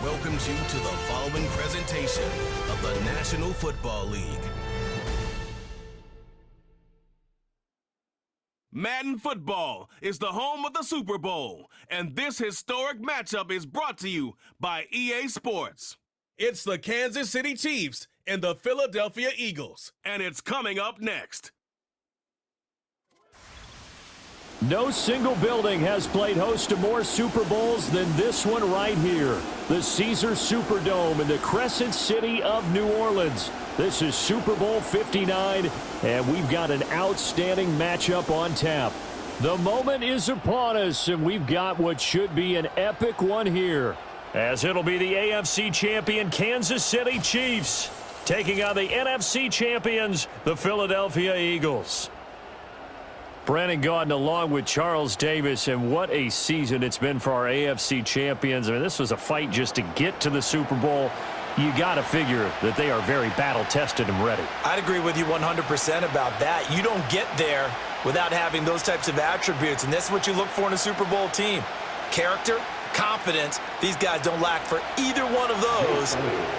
welcomes you to the following presentation of the National Football League. Madden Football is the home of the Super Bowl, and this historic matchup is brought to you by EA Sports. It's the Kansas City Chiefs and the Philadelphia Eagles, and it's coming up next. No single building has played host to more Super Bowls than this one right here. The Caesars Superdome in the Crescent City of New Orleans. This is Super Bowl 59, and we've got an outstanding matchup on tap. The moment is upon us, and we've got what should be an epic one here, as it'll be the AFC champion Kansas City Chiefs taking on the NFC champions, the Philadelphia Eagles. Brandon Gaudin along with Charles Davis, and what a season it's been for our AFC champions. I mean, this was a fight just to get to the Super Bowl. You got to figure that they are very battle-tested and ready. I'd agree with you 100% about that. You don't get there without having those types of attributes, and that's what you look for in a Super Bowl team. Character, confidence. These guys don't lack for either one of those.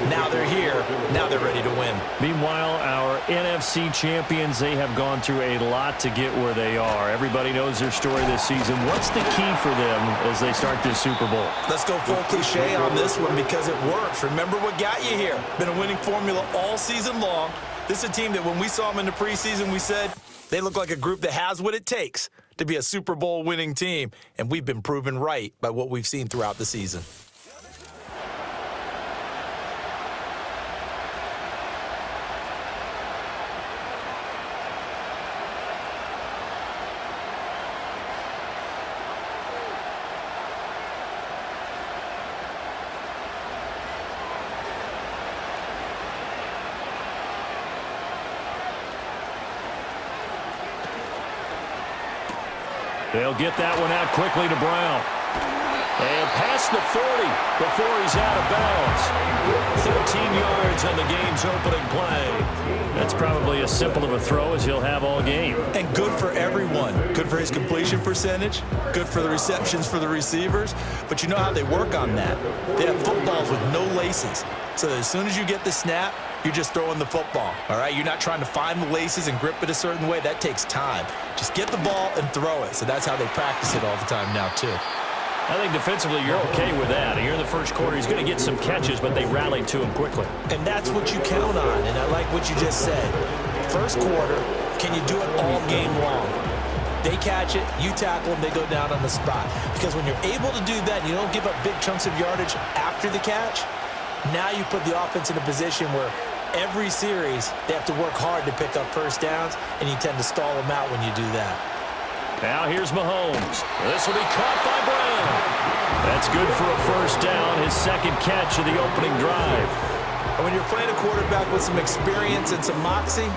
Now they're here. Now they're ready to win. Meanwhile, our NFC champions, they have gone through a lot to get where they are. Everybody knows their story this season. What's the key for them as they start this Super Bowl? Let's go full cliche on this one because it works. Remember what got you here. Been a winning formula all season long. This is a team that when we saw them in the preseason, we said they look like a group that has what it takes to be a Super Bowl winning team, and we've been proven right by what we've seen throughout the season. They'll get that one out quickly to Brown. And past the 40 before he's out of bounds. 13 yards on the game's opening play. That's probably as simple of a throw as he'll have all game. And good for everyone. Good for his completion percentage. Good for the receptions for the receivers. But you know how they work on that. They have footballs with no laces. So that as soon as you get the snap, you're just throwing the football, all right? You're not trying to find the laces and grip it a certain way. That takes time. Just get the ball and throw it. So that's how they practice it all the time now, too. I think defensively you're okay with that. Here in the first quarter, he's going to get some catches, but they rallied to him quickly. And that's what you count on, and I like what you just said. First quarter, can you do it all game long? They catch it, you tackle them, they go down on the spot. Because when you're able to do that, and you don't give up big chunks of yardage after the catch, now you put the offense in a position where every series they have to work hard to pick up first downs, and you tend to stall them out when you do that. Now here's Mahomes. This will be caught by Brown. That's good for a first down, his second catch of the opening drive. And when you're playing a quarterback with some experience and some moxie,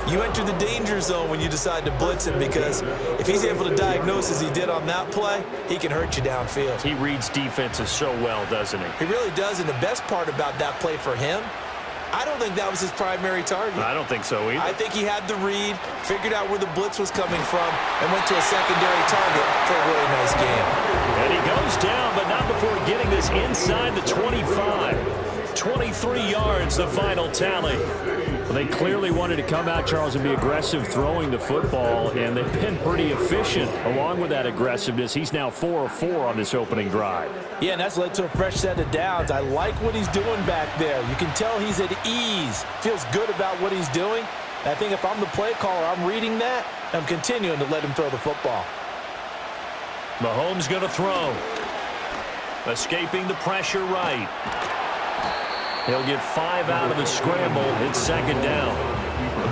you enter the danger zone when you decide to blitz him, because if he's able to diagnose as he did on that play, he can hurt you downfield. He reads defenses so well, doesn't he? He really does, and the best part about that play for him, I don't think that was his primary target. I don't think so either. I think he had the read, figured out where the blitz was coming from, and went to a secondary target for a really nice game. And he goes down, but not before getting this inside the 25. 23 yards, the final tally. Well, they clearly wanted to come out, Charles, and be aggressive throwing the football, and they've been pretty efficient along with that aggressiveness. He's now 4 of 4 on this opening drive. Yeah, and that's led to a fresh set of downs. I like what he's doing back there. You can tell he's at ease, feels good about what he's doing. And I think if I'm the play caller, I'm reading that, and I'm continuing to let him throw the football. Mahomes going to throw. Escaping the pressure right. He'll get 5 out of the scramble. It's second down.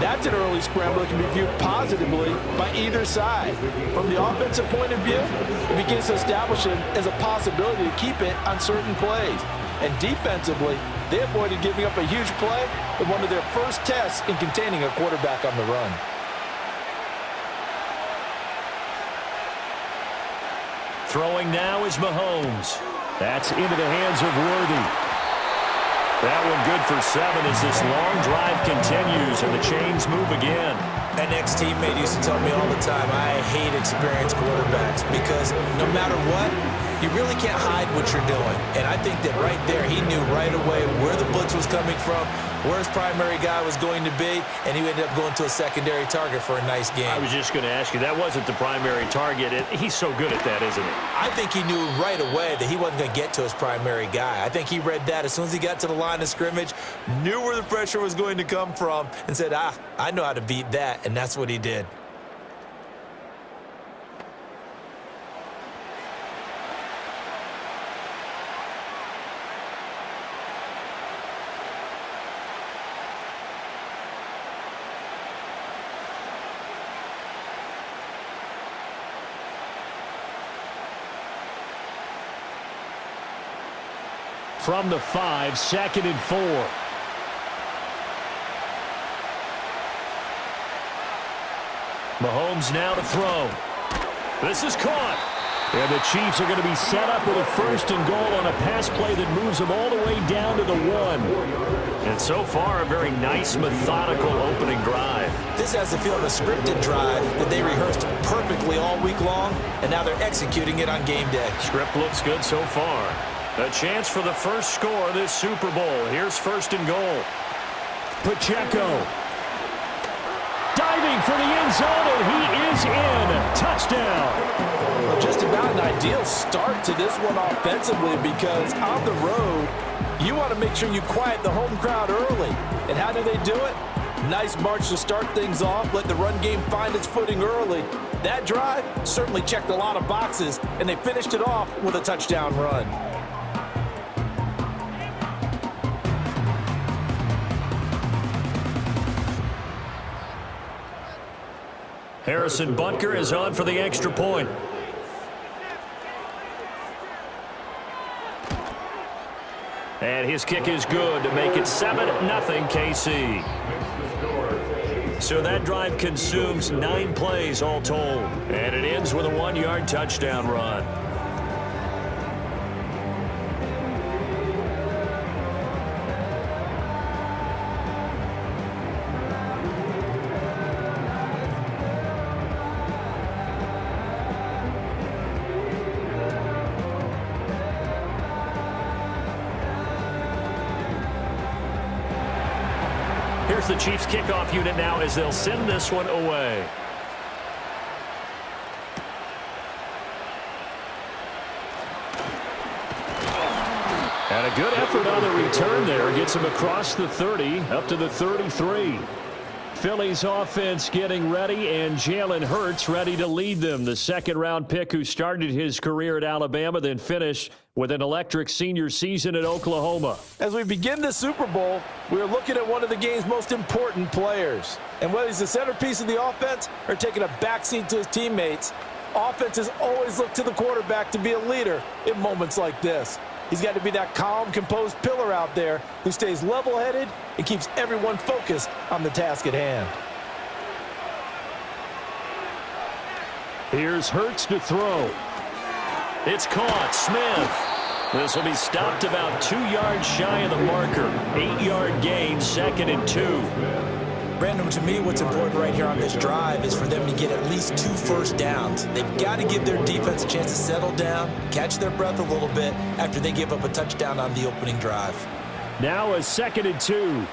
That's an early scramble that can be viewed positively by either side. From the offensive point of view, it begins to establish it as a possibility to keep it on certain plays. And defensively, they avoided giving up a huge play in one of their first tests in containing a quarterback on the run. Throwing now is Mahomes. That's into the hands of Worthy. That one good for 7 as this long drive continues and the chains move again. An ex-teammate used to tell me all the time, I hate experienced quarterbacks because no matter what, you really can't hide what you're doing. And I think that right there, he knew right away where the blitz was coming from, where his primary guy was going to be, and he ended up going to a secondary target for a nice game. I was just going to ask you, that wasn't the primary target. He's so good at that, isn't he? I think he knew right away that he wasn't going to get to his primary guy. I think he read that as soon as he got to the line of scrimmage, knew where the pressure was going to come from, and said, I know how to beat that, and that's what he did. From the 5, 2nd and 4. Mahomes now to throw. This is caught. And the Chiefs are going to be set up with a 1st and goal on a pass play that moves them all the way down to the 1. And so far, a very nice, methodical opening drive. This has the feel of a scripted drive that they rehearsed perfectly all week long, and now they're executing it on game day. Script looks good so far. A chance for the first score of this Super Bowl. Here's 1st and goal. Pacheco. Diving for the end zone, and he is in. Touchdown. Well, just about an ideal start to this one offensively, because on the road, you want to make sure you quiet the home crowd early. And how do they do it? Nice march to start things off. Let the run game find its footing early. That drive certainly checked a lot of boxes, and they finished it off with a touchdown run. Harrison Butker is on for the extra point. And his kick is good to make it 7-0 KC. So that drive consumes 9 plays all told. And it ends with a 1-yard touchdown run. Here's the Chiefs kickoff unit now as they'll send this one away. And a good effort on the return there. Gets him across the 30, up to the 33. Philly's offense getting ready, and Jalen Hurts ready to lead them. The 2nd-round pick who started his career at Alabama, then finished with an electric senior season at Oklahoma. As we begin the Super Bowl, we're looking at one of the game's most important players. And whether he's the centerpiece of the offense or taking a backseat to his teammates, offenses always look to the quarterback to be a leader in moments like this. He's got to be that calm, composed pillar out there who stays level-headed and keeps everyone focused on the task at hand. Here's Hurts to throw. It's caught. Smith. This will be stopped about 2 yards shy of the marker. 8-yard gain, 2nd and 2. Brandon, to me, what's important right here on this drive is for them to get at least 2 first downs. They've got to give their defense a chance to settle down, catch their breath a little bit after they give up a touchdown on the opening drive. Now a 2nd and 2.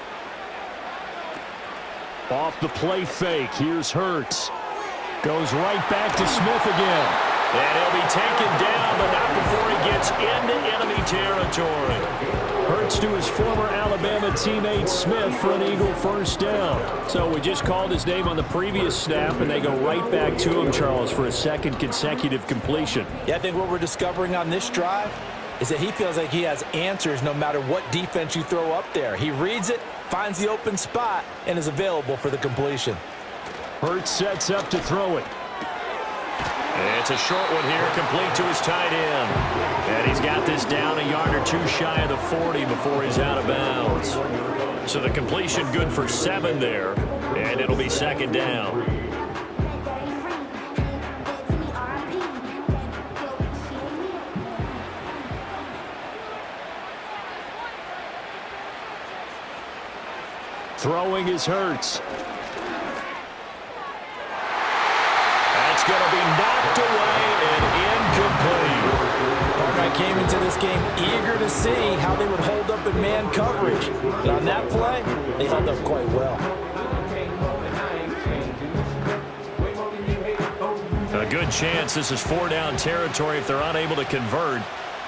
Off the play fake. Here's Hurts. Goes right back to Smith again. And he'll be taken down, but not before he gets into enemy territory. Hurts to his former Alabama teammate Smith for an Eagle first down. So we just called his name on the previous snap, and they go right back to him, Charles, for a 2nd consecutive completion. Yeah, I think what we're discovering on this drive is that he feels like he has answers no matter what defense you throw up there. He reads it, finds the open spot, and is available for the completion. Hurts sets up to throw it. It's a short one here, complete to his tight end. And he's got this down a yard or 2 shy of the 40 before he's out of bounds. So the completion good for 7 there, and it'll be 2nd down. Throwing is Hurts. That's going to be knocked away and incomplete. came into this game eager to see how they would hold up in man coverage. And on that play, they held up quite well. A good chance this is 4-down territory if they're unable to convert.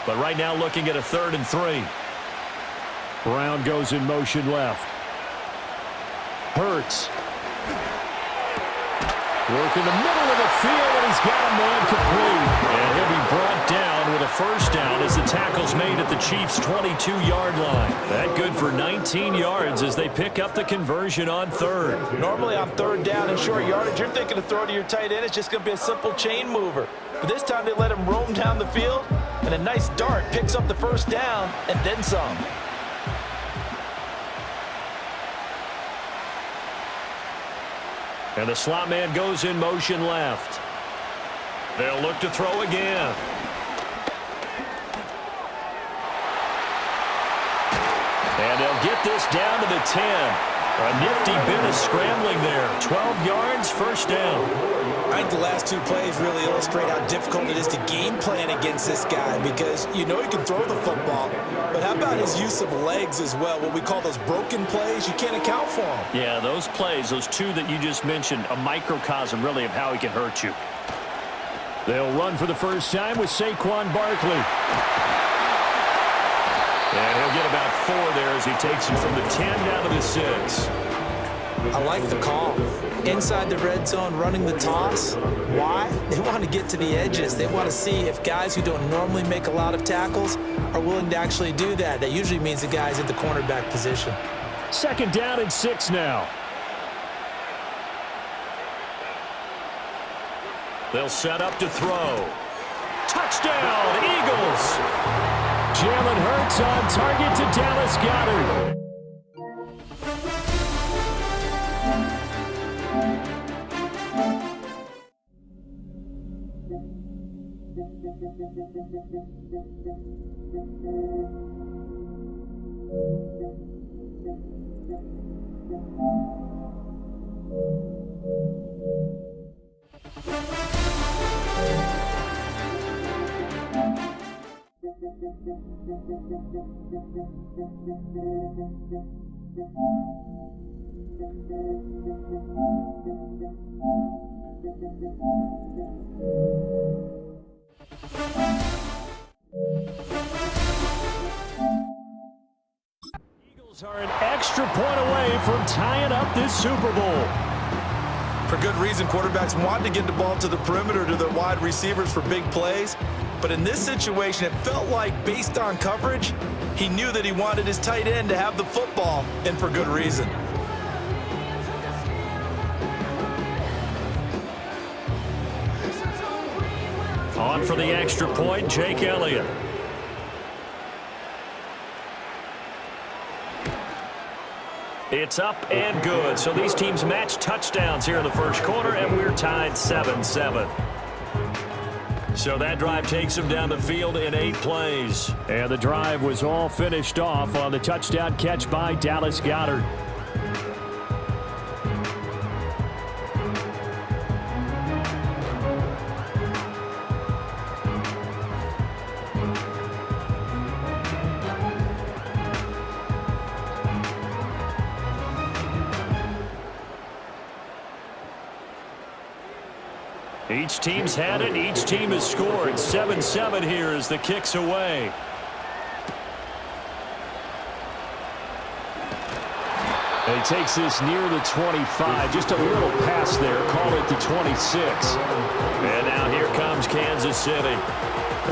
But right now looking at a 3rd and 3. Brown goes in motion left. Hurts. Work in the middle of the field, and he's got a man complete. And he'll be brought down with a first down as the tackle's made at the Chiefs' 22-yard line. That good for 19 yards as they pick up the conversion on 3rd. Normally on 3rd down and short yardage, you're thinking to throw to your tight end. It's just going to be a simple chain mover. But this time they let him roam down the field, and a nice dart picks up the first down and then some. And the slot man goes in motion left. They'll look to throw again. And they'll get this down to the 10. A nifty bit of scrambling there. 12 yards, first down. I think the last 2 plays really illustrate how difficult it is to game plan against this guy, because you know he can throw the football, but how about his use of legs as well? What we call those broken plays, you can't account for them. Yeah, those plays, those 2 that you just mentioned, a microcosm really of how he can hurt you. They'll run for the first time with Saquon Barkley. And he'll get about 4 there as he takes him from the 10 down to the 6. I like the call. Inside the red zone, running the toss. Why? They want to get to the edges. They want to see if guys who don't normally make a lot of tackles are willing to actually do that. That usually means the guy's at the cornerback position. 2nd down and 6 now. They'll set up to throw. Touchdown, Eagles! Jalen Hurts on target to Dallas Goedert. Eagles are an extra point away from tying up this Super Bowl. For good reason, quarterbacks want to get the ball to the perimeter to their wide receivers for big plays. But in this situation, it felt like, based on coverage, he knew that he wanted his tight end to have the football, and for good reason. On for the extra point, Jake Elliott. It's up and good. So these teams match touchdowns here in the first quarter, and we're tied 7-7. So that drive takes them down the field in 8 plays. And the drive was all finished off on the touchdown catch by Dallas Goedert. Each team's had it. Each team has scored. 7-7 here as the kick's away. And he takes this near the 25. Just a little pass there. Call it the 26. And now here comes Kansas City.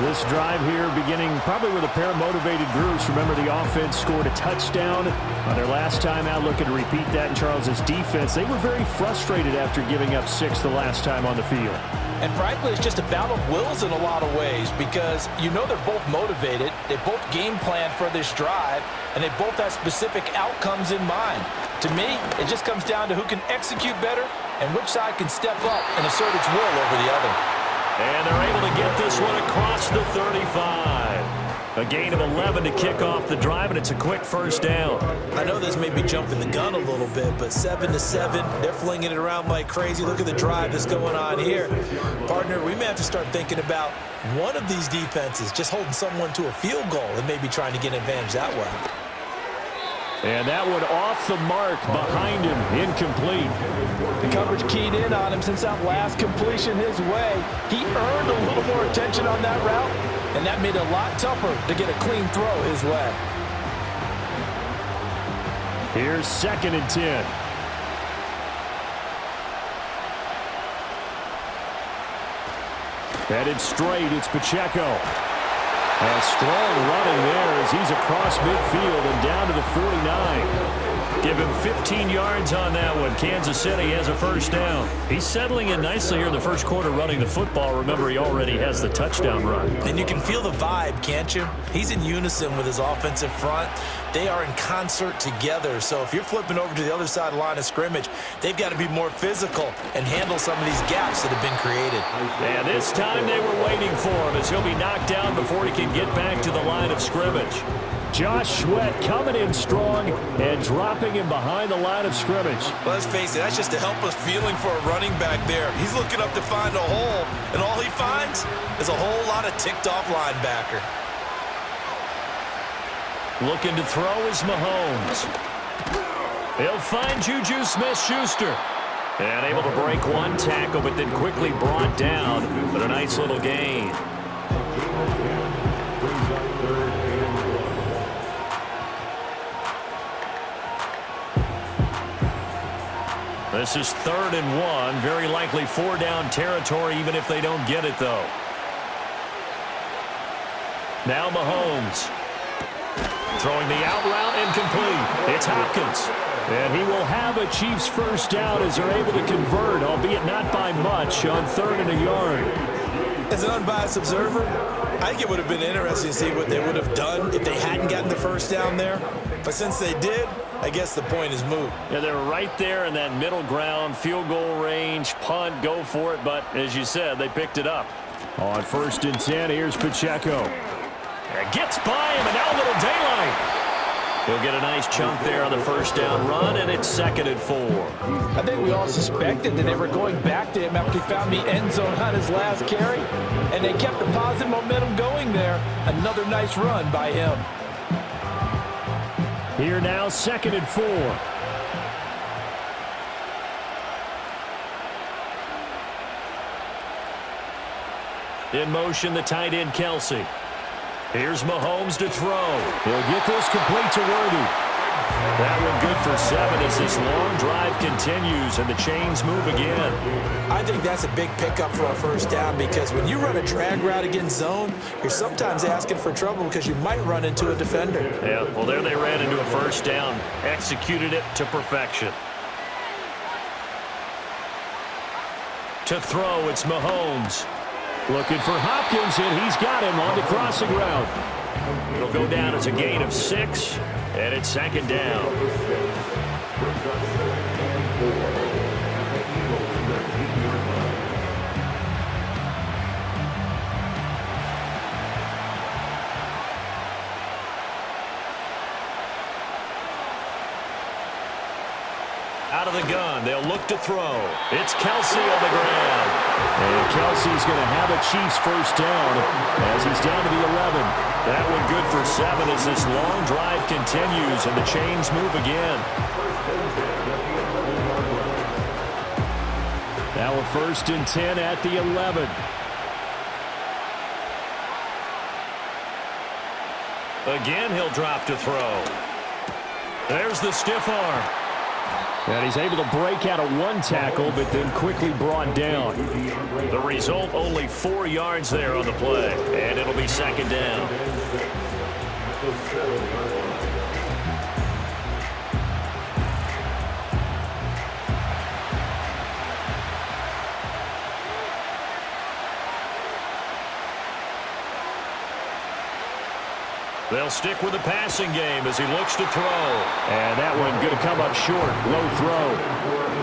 This drive here beginning probably with a pair of motivated groups. Remember, the offense scored a touchdown on their last time out. Looking to repeat that in Charles's defense. They were very frustrated after giving up 6 the last time on the field. And frankly, it's just a battle of wills in a lot of ways, because you know they're both motivated. They both game plan for this drive, and they both have specific outcomes in mind. To me, it just comes down to who can execute better and which side can step up and assert its will over the other. And they're able to get this one across the 35. A gain of 11 to kick off the drive, and it's a quick first down. I know this may be jumping the gun a little bit, but 7-7, they're flinging it around like crazy. Look at the drive that's going on here. Partner, we may have to start thinking about one of these defenses just holding someone to a field goal and maybe trying to get an advantage that way. And that one off the mark behind him, incomplete. The coverage keyed in on him since that last completion his way. He earned a little more attention on that route, and that made it a lot tougher to get a clean throw his way. Here's 2nd and 10. Headed straight, it's Pacheco. A strong running there as he's across midfield and down to the 49. Give him 15 yards on that one. Kansas City has a first down. He's settling in nicely here in the first quarter running the football. Remember, he already has the touchdown run. And you can feel the vibe, can't you? He's in unison with his offensive front. They are in concert together. So if you're flipping over to the other side of the line of scrimmage, they've got to be more physical and handle some of these gaps that have been created. And this time they were waiting for him as he'll be knocked down before he can get back to the line of scrimmage. Josh Sweat coming in strong and dropping him behind the line of scrimmage. Well, let's face it, that's just a helpless feeling for a running back there. He's looking up to find a hole, and all he finds is a whole lot of ticked-off linebacker. Looking to throw is Mahomes. He'll find Juju Smith-Schuster. And able to break one tackle, but then quickly brought down. But a nice little gain. This is 3rd and 1. Very likely 4-down territory, even if they don't get it, though. Now Mahomes. Throwing the out route incomplete. It's Hopkins. And he will have a Chiefs first down as they're able to convert, albeit not by much, on 3rd and a yard. As an unbiased observer, I think it would have been interesting to see what they would have done if they hadn't gotten the first down there. But since they did, I guess the point is moot. Yeah, they're right there in that middle ground, field goal range, punt, go for it. But as you said, they picked it up. On 1st and 10, here's Pacheco. It gets by him, and now a little daylight. He'll get a nice chunk there on the first down run, and it's 2nd and 4. I think we all suspected that they were going back to him after he found the end zone on his last carry, and they kept the positive momentum going there. Another nice run by him. Here now, 2nd and 4. In motion, the tight end, Kelsey. Here's Mahomes to throw. He'll get this complete to Worthy. That one good for 7 as this long drive continues and the chains move again. I think that's a big pickup for a first down because when you run a drag route against zone, you're sometimes asking for trouble because you might run into a defender. Yeah, well, there they ran into a first down. Executed it to perfection. To throw, it's Mahomes. Looking for Hopkins, and he's got him on the crossing route. It'll go down as a gain of 6, and it's 2nd down. Out of the gun, they'll look to throw. It's Kelsey on the ground. And Kelsey's going to have a Chiefs first down as he's down to the 11. That one good for 7 as this long drive continues and the chains move again. Now a 1st and 10 at the 11. Again, he'll drop to throw. There's the stiff arm. And he's able to break out of one tackle, but then quickly brought down. The result, only 4 yards there on the play. And it'll be 2nd down. They'll stick with the passing game as he looks to throw. And that one going to come up short. Low throw.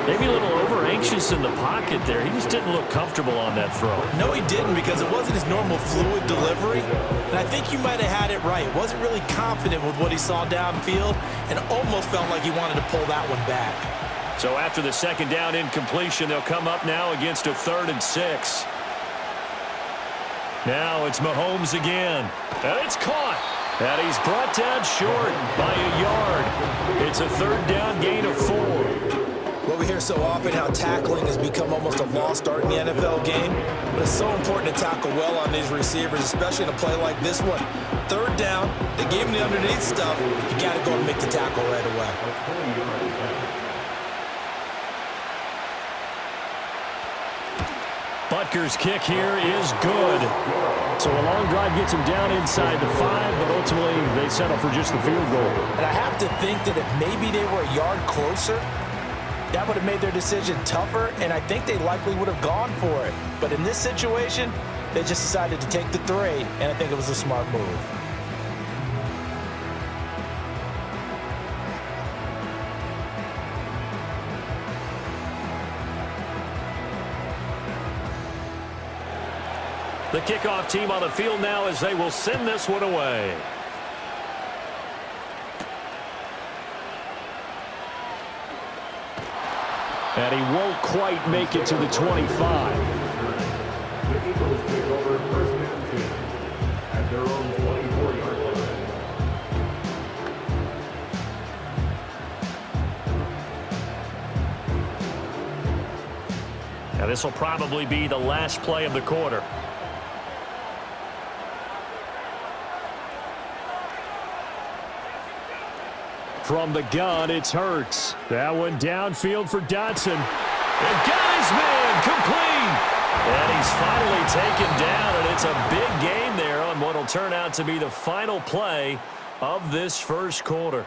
Maybe a little over-anxious in the pocket there. He just didn't look comfortable on that throw. No, he didn't, because it wasn't his normal fluid delivery. And I think you might have had it right. Wasn't really confident with what he saw downfield and almost felt like he wanted to pull that one back. So after the second down incompletion, they'll come up now against a 3rd and 6. Now it's Mahomes again. And it's caught. And he's brought down short by a yard. It's a 3rd down gain of 4. Well, we hear so often how tackling has become almost a lost art in the NFL game, but it's so important to tackle well on these receivers, especially in a play like this one. 3rd down, they gave him the underneath stuff. You got to go and make the tackle right away. Butker's kick here is good. So a long drive gets him down inside the 5, but ultimately they settle for just the field goal. And I have to think that if maybe they were a yard closer, that would have made their decision tougher, and I think they likely would have gone for it. But in this situation, they just decided to take the 3, and I think it was a smart move. The kickoff team on the field now as they will send this one away. And he won't quite make it to the 25. The Eagles take over 1st and 10 at their own 24-yard line. Now this will probably be the last play of the quarter. From the gun, it's Hurts. That one downfield for Dotson. And got his man complete. And he's finally taken down, and it's a big gain there on what will turn out to be the final play of this first quarter.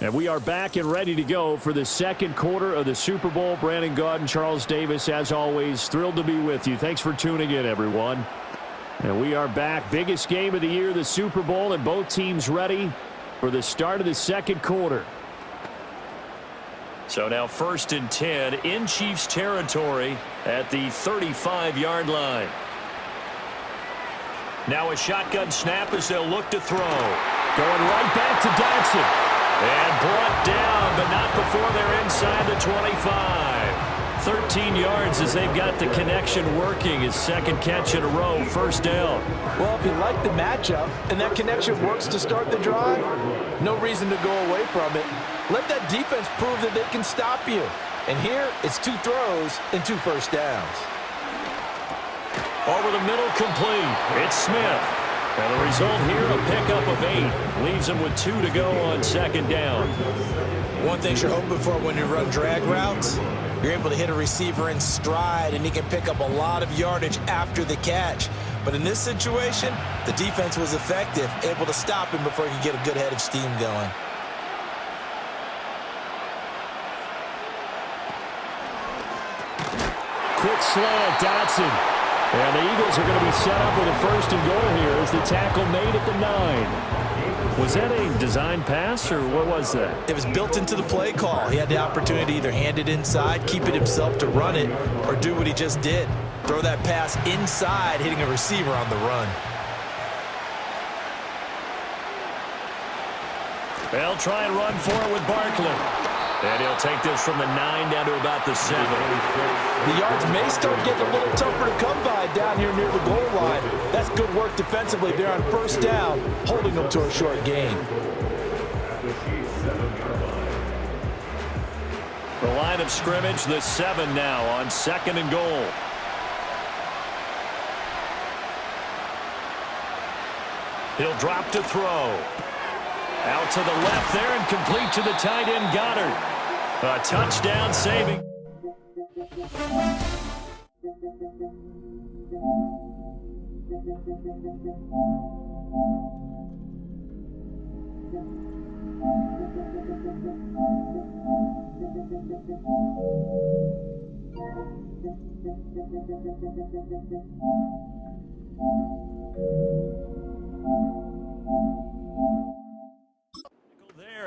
And we are back and ready to go for the second quarter of the Super Bowl. Brandon Gaudin, Charles Davis, as always, thrilled to be with you. Thanks for tuning in, everyone. And we are back. Biggest game of the year, the Super Bowl, and both teams ready for the start of the second quarter. So now 1st and 10 in Chiefs territory at the 35-yard line. Now a shotgun snap as they'll look to throw. Going right back to Dotson. And brought down, but not before they're inside the 25. 13 yards as they've got the connection working. His second catch in a row, 1st down. Well, if you like the matchup and that connection works to start the drive, no reason to go away from it. Let that defense prove that they can stop you. And here, it's 2 throws and 2 first downs. Over the middle, complete. It's Smith. And the result here, a pickup of 8. Leaves him with 2 to go on 2nd down. One thing you're hoping for when you run drag routes, you're able to hit a receiver in stride, and he can pick up a lot of yardage after the catch. But in this situation, the defense was effective, able to stop him before he could get a good head of steam going. Quick slant, Dotson. And the Eagles are going to be set up with a 1st and goal here as the tackle made at the 9. Was that a design pass, or what was that? It was built into the play call. He had the opportunity to either hand it inside, keep it himself to run it, or do what he just did. Throw that pass inside, hitting a receiver on the run. They'll try and run for it with Barkley. And he'll take this from the 9 down to about the 7. The yards may start getting a little tougher to come by down here near the goal line. That's good work defensively there on 1st down, holding them to a short gain. The line of scrimmage, the 7 now on 2nd and goal. He'll drop to throw. Out to the left there and complete to the tight end Goddard. A touchdown saving.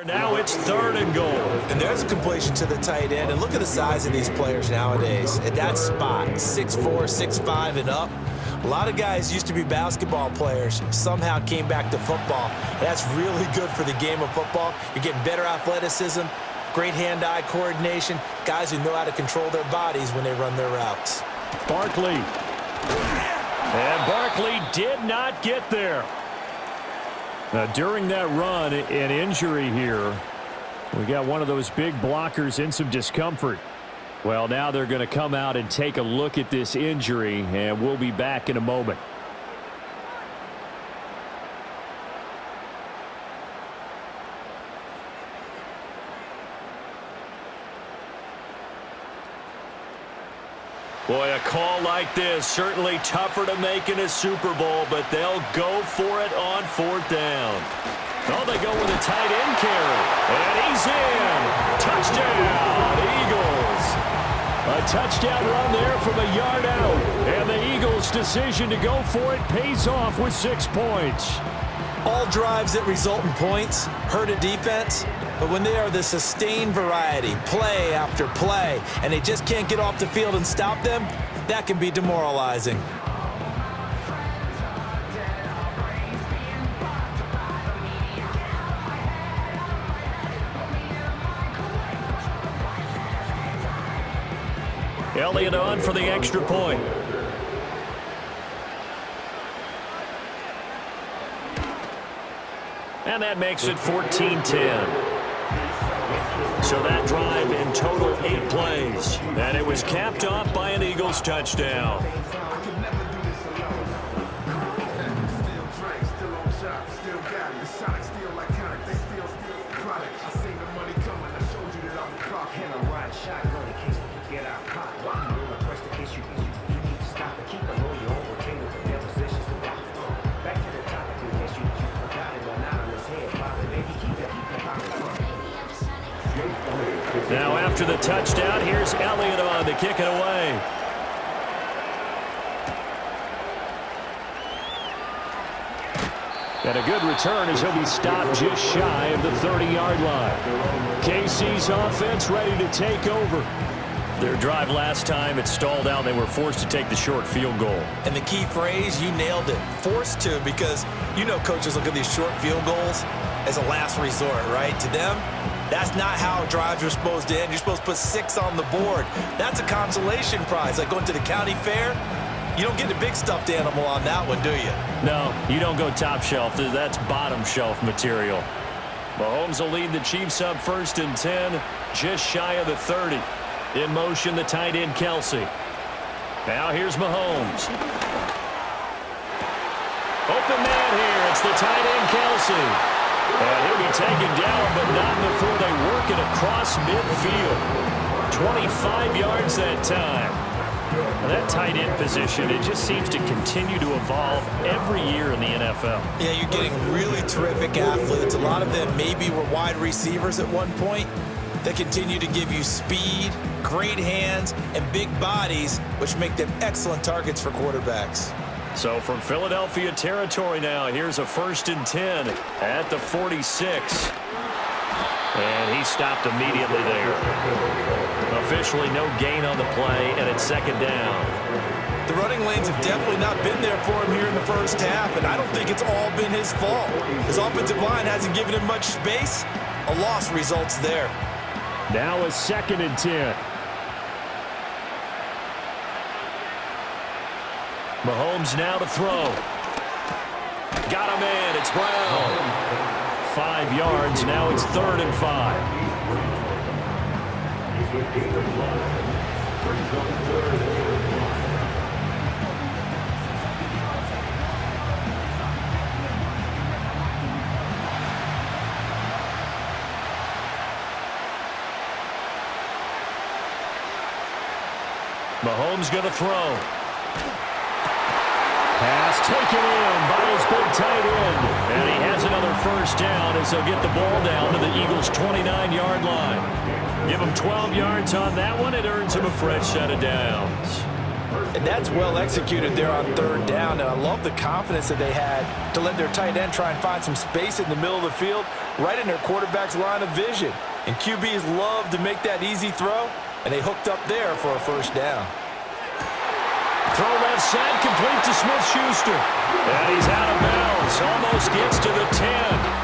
Now it's 3rd and goal. And there's a completion to the tight end. And look at the size of these players nowadays. At that spot, 6'4", 6'5", and up. A lot of guys used to be basketball players, somehow came back to football. And that's really good for the game of football. You're getting better athleticism, great hand-eye coordination, guys who know how to control their bodies when they run their routes. Barkley. And Barkley did not get there. Now, during that run, an injury here. We got one of those big blockers in some discomfort. Well, now they're going to come out and take a look at this injury, and we'll be back in a moment. Boy, a call like this, certainly tougher to make in a Super Bowl, but they'll go for it on 4th down. Oh, they go with a tight end carry, and he's in. Touchdown, Eagles. A touchdown run there from a yard out, and the Eagles' decision to go for it pays off with 6 points. All drives that result in points hurt a defense, but when they are the sustained variety, play after play, and they just can't get off the field and stop them, that can be demoralizing. Elliott on for the extra point. And that makes it 14-10. So that drive in total 8 plays. And it was capped off by an Eagles touchdown. Now after the touchdown, here's Elliott on to kick it away. And a good return as he'll be stopped just shy of the 30-yard line. KC's offense ready to take over. Their drive last time, it stalled out. They were forced to take the short field goal. And the key phrase, you nailed it. Forced to, because you know coaches look at these short field goals as a last resort, right? To them, that's not how drives are supposed to end. You're supposed to put 6 on the board. That's a consolation prize. Like going to the county fair, you don't get the big stuffed animal on that one, do you? No, you don't go top shelf. That's bottom shelf material. Mahomes will lead the Chiefs up 1st and 10, just shy of the 30. In motion, the tight end, Kelsey. Now here's Mahomes. Open man here. It's the tight end, Kelsey. And he'll be taken down, but not before they work it across midfield. 25 yards that time. Now that tight end position, it just seems to continue to evolve every year in the NFL. Yeah, you're getting really terrific athletes. A lot of them maybe were wide receivers at one point. They continue to give you speed, great hands, and big bodies, which make them excellent targets for quarterbacks. So from Philadelphia territory now, here's a 1st and 10 at the 46. And he stopped immediately there. Officially no gain on the play, and it's 2nd down. The running lanes have definitely not been there for him here in the first half, and I don't think it's all been his fault. His offensive line hasn't given him much space. A loss results there. Now a 2nd and 10. Mahomes now to throw. Got him in. It's Brown. 5 yards. Now it's 3rd and 5. Mahomes going to throw. Pass taken in by his big tight end. And he has another 1st down as they'll get the ball down to the Eagles' 29-yard line. Give him 12 yards on that one. It earns him a fresh set of downs. And that's well executed there on third down. And I love the confidence that they had to let their tight end try and find some space in the middle of the field, right in their quarterback's line of vision. And QBs love to make that easy throw, and they hooked up there for a first down. Throw left side, complete to Smith-Schuster. And he's out of bounds. Almost gets to the 10.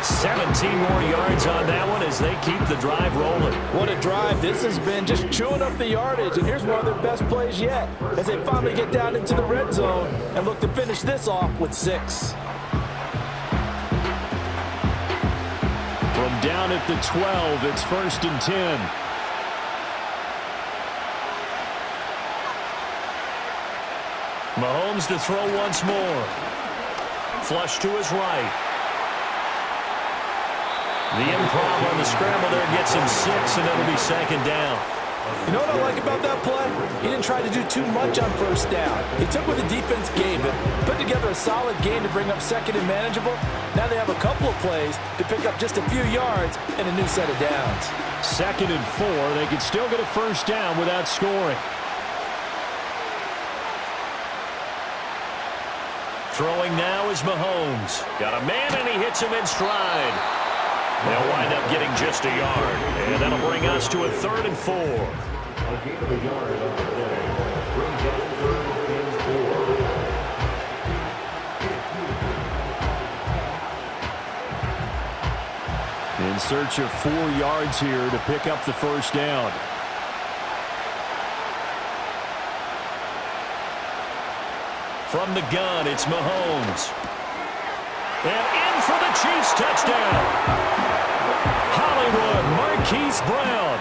17 more yards on that one as they keep the drive rolling. What a drive. This has been just chewing up the yardage, and here's one of their best plays yet as they finally get down into the red zone and look to finish this off with 6. From down at the 12, it's 1st and 10. Mahomes to throw once more. Flush to his right. The improv on the scramble there gets him 6, and it'll be 2nd down. You know what I like about that play? He didn't try to do too much on first down. He took what the defense gave him, put together a solid game to bring up 2nd and manageable. Now they have a couple of plays to pick up just a few yards and a new set of downs. 2nd and 4. They could still get a first down without scoring. Throwing now is Mahomes. Got a man, and he hits him in stride. They'll wind up getting just a yard, and that'll bring us to a 3rd and 4. A gain of a yard on the play. Brings up 3rd and 4. In search of 4 yards here to pick up the first down. From the gun, it's Mahomes. And in for the Chiefs touchdown. Hollywood, Marquise Brown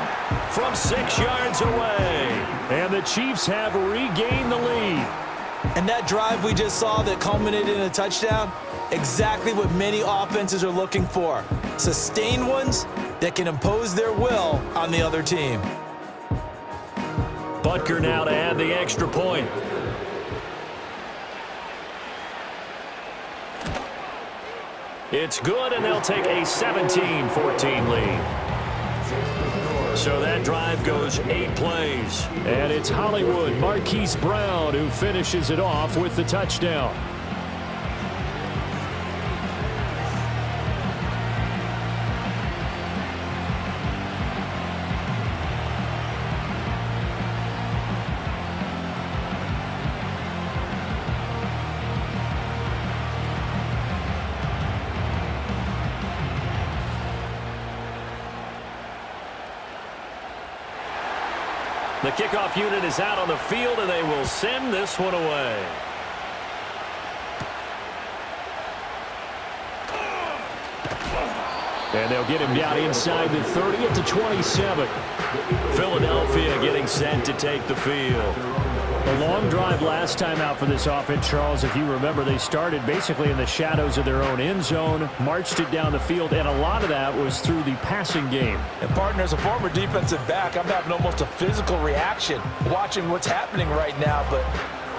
from 6 yards away. And the Chiefs have regained the lead. And that drive we just saw that culminated in a touchdown, exactly what many offenses are looking for. Sustained ones that can impose their will on the other team. Butker now to add the extra point. It's good, and they'll take a 17-14 lead. So that drive goes 8 plays. And it's Hollywood, Marquise Brown, who finishes it off with the touchdown. The kickoff unit is out on the field, and they will send this one away. And they'll get him down inside the 30 at the 27. Philadelphia getting set to take the field. A long drive last time out for this offense, Charles. If you remember, they started basically in the shadows of their own end zone, marched it down the field, and a lot of that was through the passing game. And partner, as a former defensive back, I'm having almost a physical reaction watching what's happening right now. But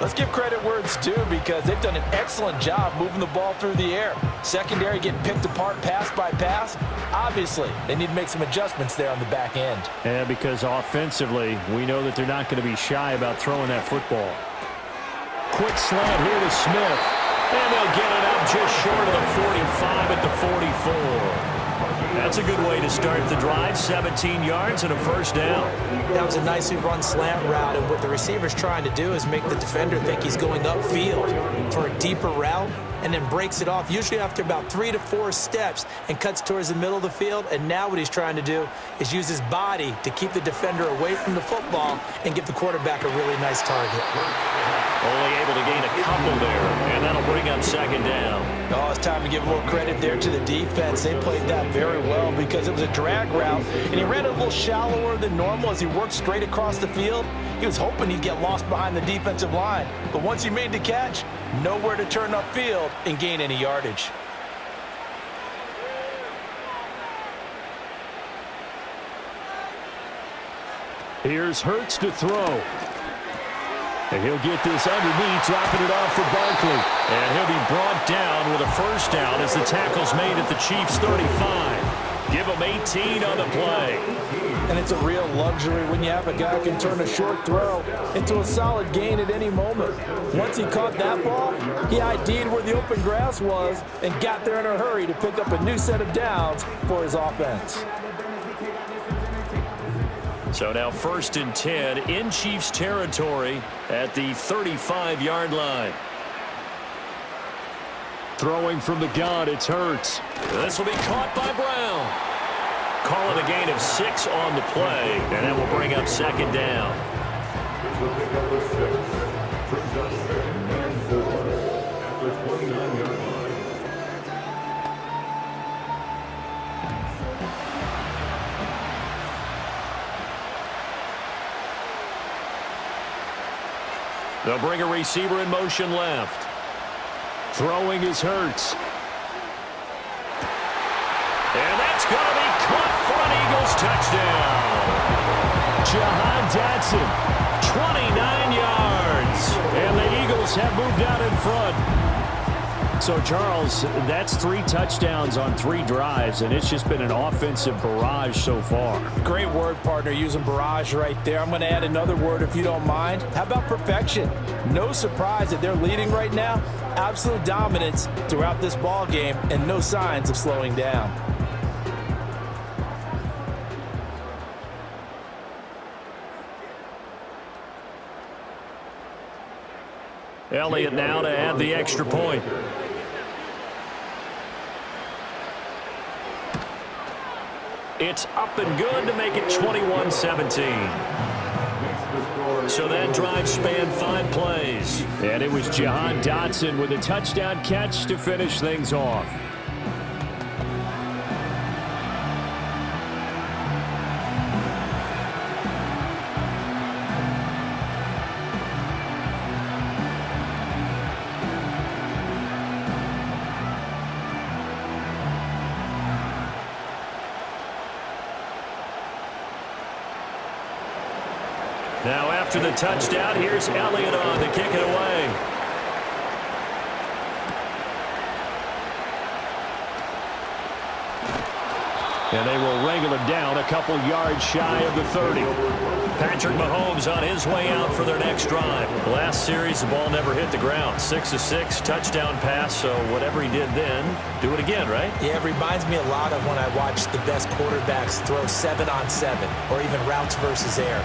let's give credit where it's due, because they've done an excellent job moving the ball through the air. Secondary getting picked apart pass by pass. Obviously, they need to make some adjustments there on the back end. And because offensively, we know that they're not going to be shy about throwing that football. Quick slant here to Smith. And they'll get it up just short of the 45 at the 44. That's a good way to start the drive. 17 yards and a first down. That was a nicely run slant route, and what the receiver's trying to do is make the defender think he's going upfield for a deeper route, and then breaks it off, usually after about 3 to 4 steps, and cuts towards the middle of the field. And now what he's trying to do is use his body to keep the defender away from the football and give the quarterback a really nice target. Only able to gain a couple there, and that'll bring up second down. Oh, it's time to give a little credit there to the defense. They played that very well because it was a drag route, and he ran a little shallower than normal as he worked straight across the field. He was hoping he'd get lost behind the defensive line, but once he made the catch, nowhere to turn upfield and gain any yardage. Here's Hurts to throw. And he'll get this underneath, dropping it off for Barkley. And he'll be brought down with a first down as the tackle's made at the Chiefs' 35. Give them 18 on the play. And it's a real luxury when you have a guy who can turn a short throw into a solid gain at any moment. Once he caught that ball, he ID'd where the open grass was and got there in a hurry to pick up a new set of downs for his offense. So now 1st and 10 in Chiefs territory at the 35-yard line. Throwing from the gun, it's Hurts. This will be caught by Brown. Calling a gain of 6 on the play, and that will bring up 2nd down. This will pick up a 6. First down, 2nd and 4 at the 29-yard line. They'll bring a receiver in motion left. Throwing is Hurts. And that's going to be caught for an Eagles touchdown. Jahan Dotson, 29 yards. And the Eagles have moved out in front. So, Charles, that's 3 touchdowns on 3 drives, and it's just been an offensive barrage so far. Great word, partner, using barrage right there. I'm going to add another word if you don't mind. How about perfection? No surprise that they're leading right now. Absolute dominance throughout this ball game and no signs of slowing down. Elliott now to add the extra point. It's up and good to make it 21-17. So that drive spanned 5 plays. And it was Jahan Dotson with a touchdown catch to finish things off. Now after the touchdown, here's Elliott on to kick it away. And they will wrangle it down a couple yards shy of the 30. Patrick Mahomes on his way out for their next drive. Last series, the ball never hit the ground. 6 of 6, touchdown pass, so whatever he did then, do it again, right? Yeah, it reminds me a lot of when I watch the best quarterbacks throw 7-on-7 or even routes versus air.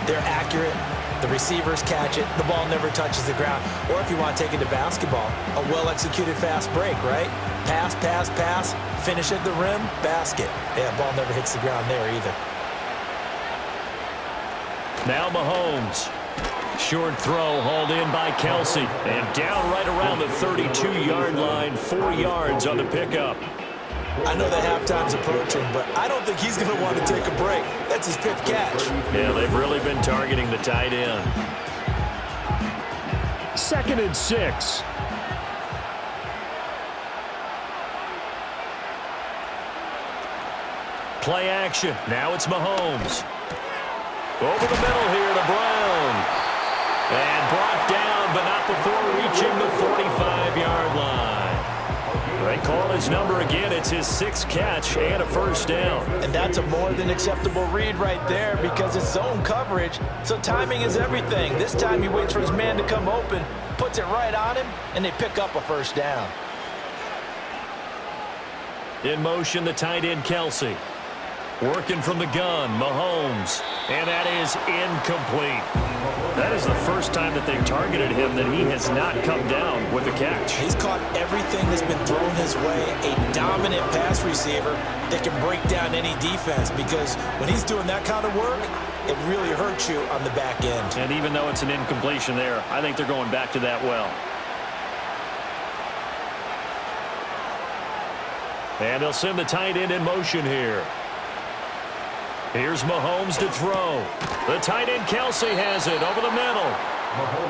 They're accurate. The receivers catch it. The ball never touches the ground. Or if you want to take it to basketball, a well-executed fast break, right? Pass, pass, pass. Finish at the rim, basket. Yeah, ball never hits the ground there either. Now Mahomes. Short throw hauled in by Kelsey. And down right around the 32-yard line, 4 yards on the pickup. I know that halftime's approaching, but I don't think he's going to want to take a break. That's his 5th catch. Yeah, they've really been targeting the tight end. 2nd and 6. Play action. Now it's Mahomes. Over the middle here to Brown. And brought down, but not before reaching the 45-yard line. They call his number again. It's his 6th catch and a 1st down. And that's a more than acceptable read right there because it's zone coverage, so timing is everything. This time he waits for his man to come open, puts it right on him, and they pick up a 1st down. In motion, the tight end, Kelsey. Working from the gun, Mahomes. And that is incomplete. That is the first time that they've targeted him that he has not come down with a catch. He's caught everything that's been thrown his way. A dominant pass receiver that can break down any defense because when he's doing that kind of work, it really hurts you on the back end. And even though it's an incompletion there, I think they're going back to that well. And they'll send the tight end in motion here. Here's Mahomes to throw. The tight end Kelsey has it over the middle.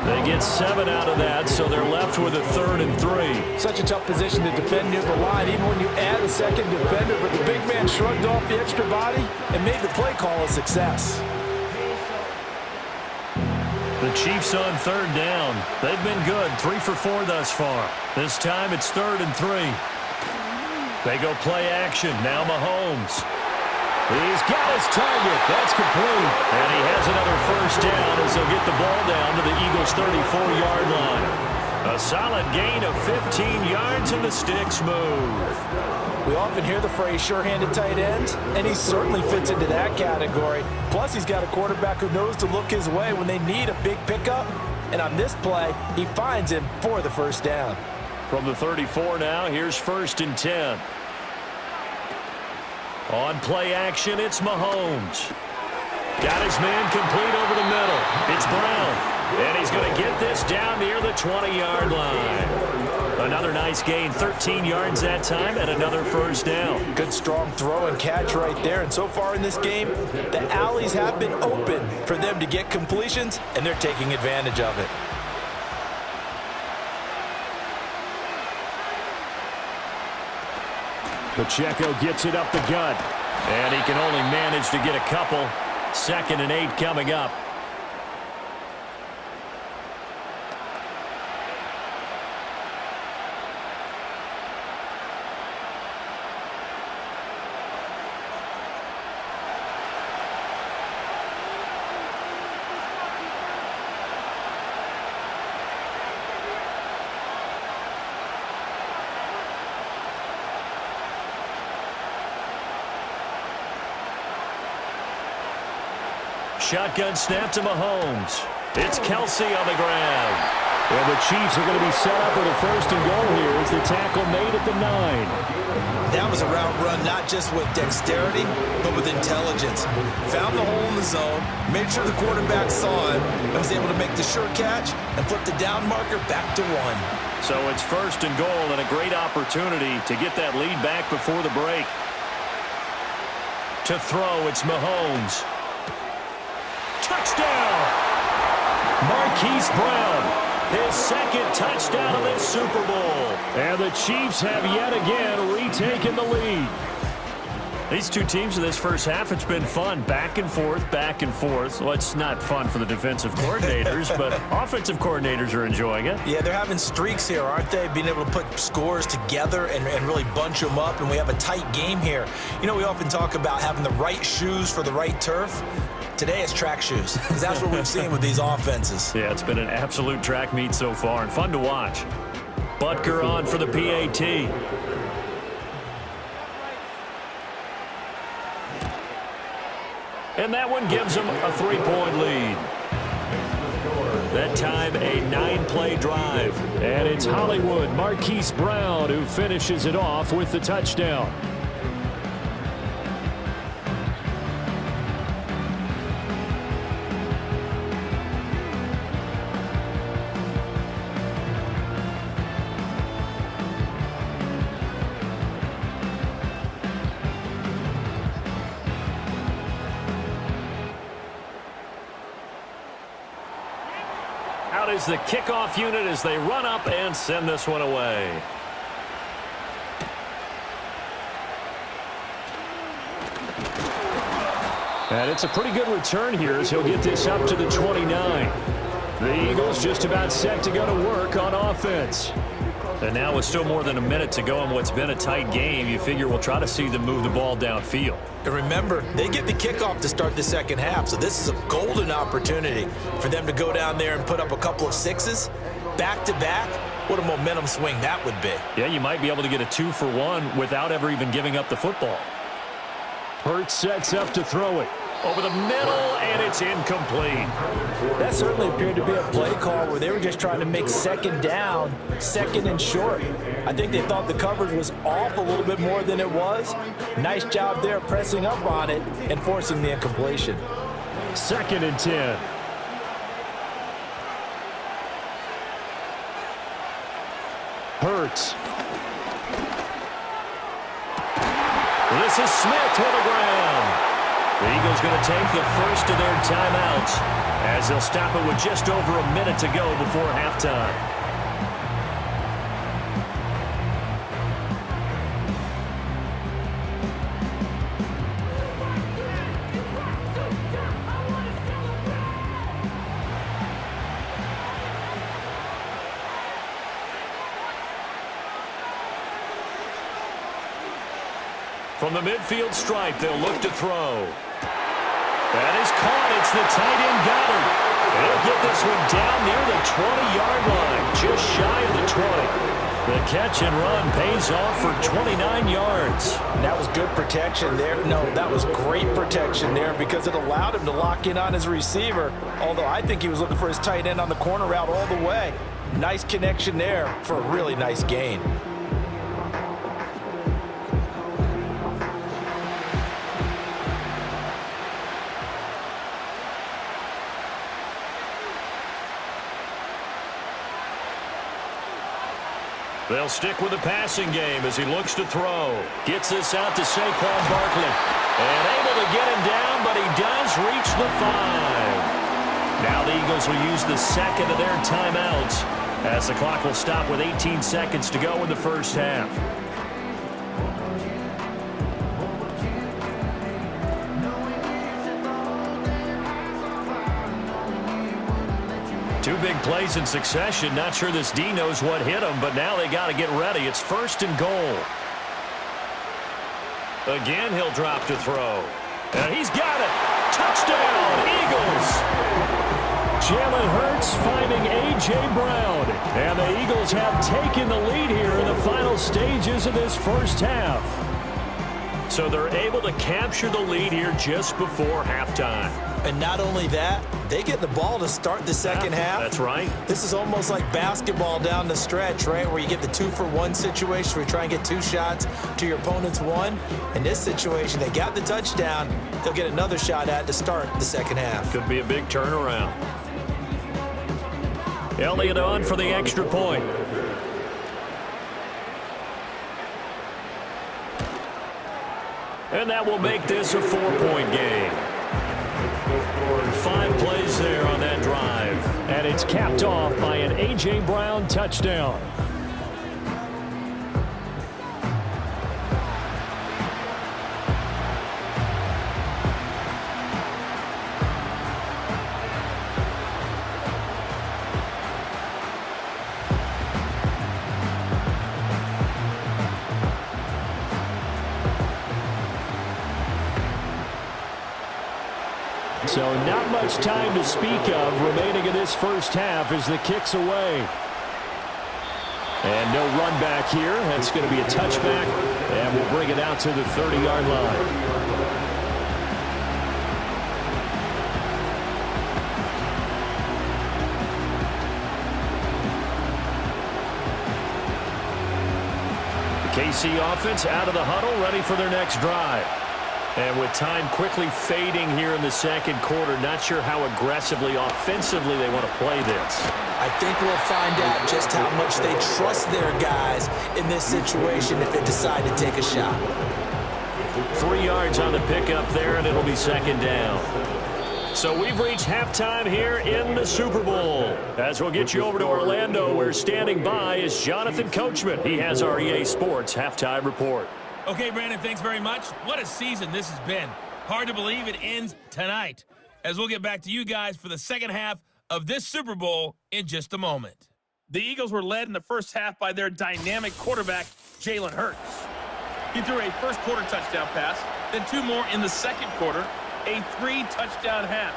They get 7 out of that, so they're left with a 3rd and 3. Such a tough position to defend near the line, even when you add a 2nd defender, but the big man shrugged off the extra body and made the play call a success. The Chiefs on 3rd down. They've been good, 3 for 4 thus far. This time it's 3rd and 3. They go play action. Now Mahomes. He's got his target. That's complete. And he has another first down as they'll get the ball down to the Eagles' 34-yard line. A solid gain of 15 yards and the sticks move. We often hear the phrase sure-handed tight ends, and he certainly fits into that category. Plus, he's got a quarterback who knows to look his way when they need a big pickup. And on this play, he finds him for the first down. From the 34 now, here's 1st and 10. On play action, it's Mahomes. Got his man complete over the middle. It's Brown. And he's going to get this down near the 20-yard line. Another nice gain, 13 yards that time, and another first down. Good strong throw and catch right there. And so far in this game, the alleys have been open for them to get completions, and they're taking advantage of it. Pacheco gets it up the gut, and he can only manage to get a couple. 2nd and 8 coming up. Shotgun snap to Mahomes. It's Kelsey on the ground. And the Chiefs are going to be set up with a 1st and goal here as the tackle made at the 9. That was a route run not just with dexterity, but with intelligence. Found the hole in the zone, made sure the quarterback saw it, and was able to make the sure catch and flip the down marker back to 1. So it's 1st and goal and a great opportunity to get that lead back before the break. To throw, it's Mahomes. Touchdown! Marquise Brown, his 2nd touchdown of this Super Bowl. And the Chiefs have yet again retaken the lead. These two teams in this first half, it's been fun. Back and forth, back and forth. Well, it's not fun for the defensive coordinators, but offensive coordinators are enjoying it. Yeah, they're having streaks here, aren't they? Being able to put scores together and really bunch them up, and we have a tight game here. You know, we often talk about having the right shoes for the right turf. Today it's track shoes, because that's what we've seen with these offenses. Yeah, it's been an absolute track meet so far, and fun to watch. Butker on for the PAT. And that one gives them a 3-point lead. That time, a 9-play drive. And it's Hollywood Marquise Brown who finishes it off with the touchdown. Out is the kickoff unit as they run up and send this one away. And it's a pretty good return here as he'll get this up to the 29. The Eagles just about set to go to work on offense. And now with still more than a minute to go in what's been a tight game, you figure we'll try to see them move the ball downfield. And remember, they get the kickoff to start the second half, so this is a golden opportunity for them to go down there and put up a couple of sixes back-to-back. What a momentum swing that would be. Yeah, you might be able to get a 2-for-1 without ever even giving up the football. Hurts sets up to throw it. Over the middle, and it's incomplete. That certainly appeared to be a play call where they were just trying to make 2nd down, 2nd and short. I think they thought the coverage was off a little bit more than it was. Nice job there pressing up on it and forcing the incompletion. 2nd and 10. Hurts. This is Smith to the ground. The Eagles going to take the first of their timeouts as they'll stop it with just over a minute to go before halftime. From the midfield stripe, they'll look to throw. That is caught. It's the tight end Goddard. He'll get this one down near the 20-yard line, just shy of the 20. The catch and run pays off for 29 yards. That was good protection there. No, that was great protection there because it allowed him to lock in on his receiver, although I think he was looking for his tight end on the corner route all the way. Nice connection there for a really nice gain. They'll stick with the passing game as he looks to throw. Gets this out to Saquon Barkley. And able to get him down, but he does reach the 5. Now the Eagles will use the second of their timeouts as the clock will stop with 18 seconds to go in the first half. Two big plays in succession. Not sure this D knows what hit him, but now they got to get ready. It's 1st and goal. Again, he'll drop to throw. And he's got it. Touchdown, Eagles. Jalen Hurts finding A.J. Brown. And the Eagles have taken the lead here in the final stages of this first half. So they're able to capture the lead here just before halftime. And not only that, they get the ball to start the second half. That's right. This is almost like basketball down the stretch, right, where you get the 2-for-1 situation where you try and get 2 shots to your opponent's 1. In this situation, they got the touchdown. They'll get another shot at to start the second half. Could be a big turnaround. Elliott on for the extra point. And that will make this a 4-point game. 5 plays there on that drive. And it's capped off by an A.J. Brown touchdown. So not much time to speak of remaining in this first half as the kick's away. And no run back here. That's going to be a touchback, and we'll bring it out to the 30-yard line. The KC offense out of the huddle, ready for their next drive. And with time quickly fading here in the second quarter, not sure how aggressively, offensively they want to play this. I think we'll find out just how much they trust their guys in this situation if they decide to take a shot. 3 yards on the pickup there, and it'll be second down. So we've reached halftime here in the Super Bowl. As we'll get you over to Orlando, where standing by is Jonathan Coachman. He has our EA Sports halftime report. Okay, Brandon, thanks very much. What a season this has been. Hard to believe it ends tonight, as we'll get back to you guys for the second half of this Super Bowl in just a moment. The Eagles were led in the first half by their dynamic quarterback, Jalen Hurts. He threw a first-quarter touchdown pass, then 2 more in the second quarter, a 3-touchdown half.